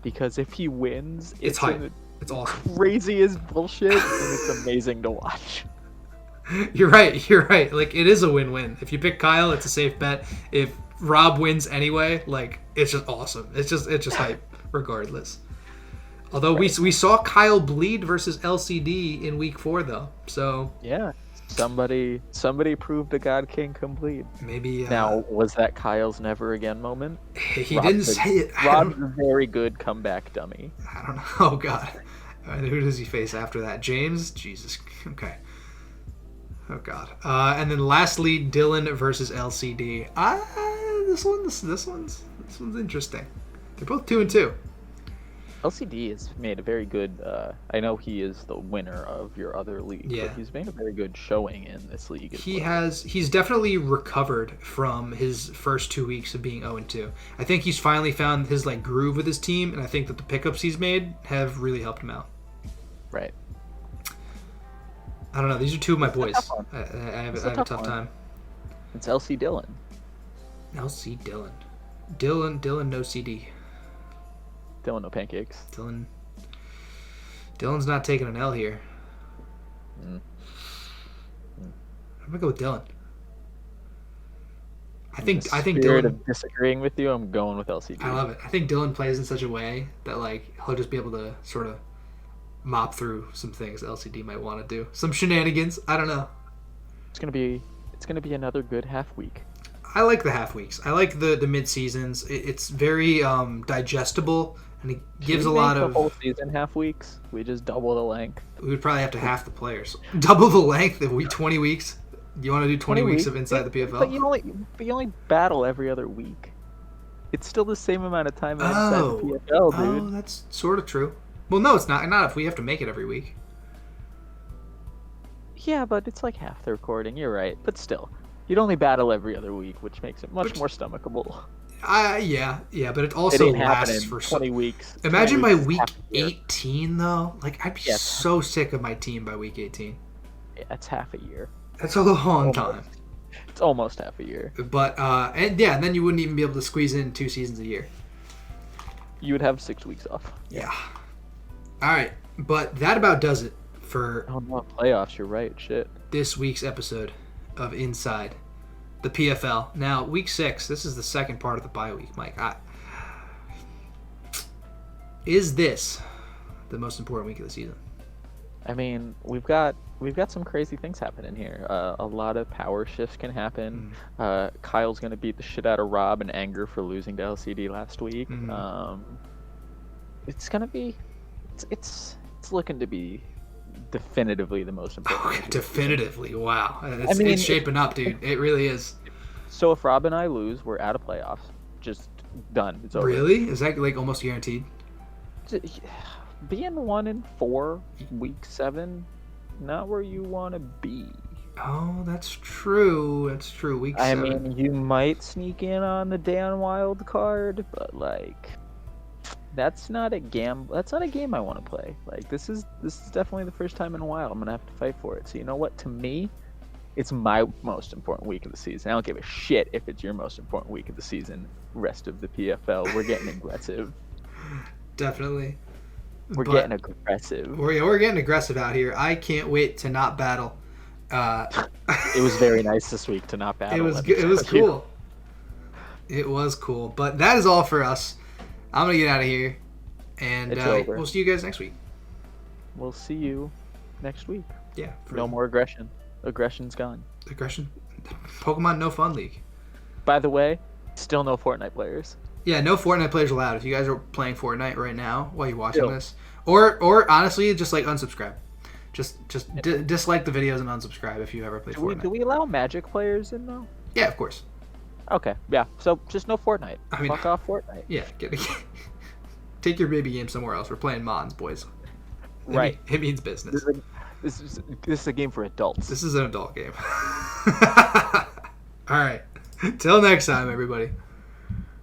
because if he wins, It's hype. It's awesome. Crazy as bullshit, and it's amazing to watch. You're right. You're right. Like, it is a win-win. If you pick Kyle, it's a safe bet. If Rob wins anyway, like, it's just awesome. It's just hype, regardless. Although we saw Kyle bleed versus LCD in week 4, though. So yeah, somebody proved a God King complete. maybe Now, was that Kyle's never again moment? he didn't say it. Rob's a very good comeback dummy. I don't know. Oh God, who does he face after that? James. Jesus. Okay. Oh God. And then lastly, Dylan versus LCD. This one's interesting. They're both 2-2. LCD has made a very good. I know he is the winner of your other league, Yeah. but he's made a very good showing in this league. He's definitely recovered from his first 2 weeks of being 0-2. I think he's finally found his like groove with his team, and I think that the pickups he's made have really helped him out. Right. I don't know. These are two of my boys. tough one. I have It's a a tough tough one. time. It's LC Dylan. LC Dylan, no CD. Dylan, no pancakes. Dylan's not taking an L here. Mm. I'm gonna go with Dylan. I think Spirit Dylan. of disagreeing with you, I'm going with LCD. I love it. I think Dylan plays in such a way that like he'll just be able to sort of mop through some things LCD might want to do. Some shenanigans. I don't know. It's gonna be another good half week. I like the half weeks. I like the mid seasons. It's very digestible, and it gives a lot the of. whole season half weeks. We just double the length. We would probably have to half the players, double the length of 20 weeks. You want to do 20 weeks of inside the PFL? But you only battle every other week. It's still the same amount of time inside the PFL, dude. Oh, that's sort of true. Well, no, it's not. Not if we have to make it every week. Yeah, but it's like half the recording. You're right, but still, you'd only battle every other week, which makes it much more stomachable. Yeah, but it It also ain't happening lasts for 20 weeks. Imagine 20 by weeks week is half a year. 18, though. Like, I'd be so sick of my team by week 18. Yeah, that's half a year. That's a long time. It's almost half a year. But, and then you wouldn't even be able to squeeze in 2 seasons a year. You would have 6 weeks off. Yeah. All right. But that about does it for Oh no, playoffs. You're right. Shit. this week's episode of Inside the PFL. Now, week 6, this is the second part of the bye week, Mike. Is this the most important week of the season? I mean, we've got some crazy things happening here. A lot of power shifts can happen. Kyle's gonna beat the shit out of Rob in anger for losing to LCD last week. It's gonna be, it's looking to be definitively the most important. week of the season. Definitively, wow. It's shaping up, dude. It really is. So if Rob and I lose, we're out of playoffs. Just done. It's over. Really? Is that like almost guaranteed? Being 1-4, week 7, not where you want to be. Oh, that's true. That's true. Week 7. I mean, you might sneak in on the Dan Wild card, but like, that's not a game. That's not a game I want to play. Like, this is definitely the first time in a while I'm gonna have to fight for it. So you know what? To me, it's my most important week of the season. I don't give a shit if it's your most important week of the season. Rest of the PFL, we're getting aggressive. Definitely. We're getting aggressive. We're getting aggressive out here. I can't wait to not battle. It was very nice this week to not battle. It was cool. It was cool. But that is all for us. I'm gonna get out of here, and It's over. we'll see you guys next week. We'll see you next week. Yeah. No more aggression. Aggression's gone. Aggression. Pokemon No Fun League. By the way, still no Fortnite players. Yeah, no Fortnite players allowed. If you guys are playing Fortnite right now while you're watching this, or honestly, just like unsubscribe. Just dislike the videos and unsubscribe if you ever played Fortnite. Do we allow Magic players in though? Yeah, of course. Okay, yeah. So just no Fortnite. I mean, fuck off Fortnite. Yeah, take your baby game somewhere else. We're playing Mons, boys. Right. It means business. This is a game for adults. This is an adult game. All right. Till next time, everybody.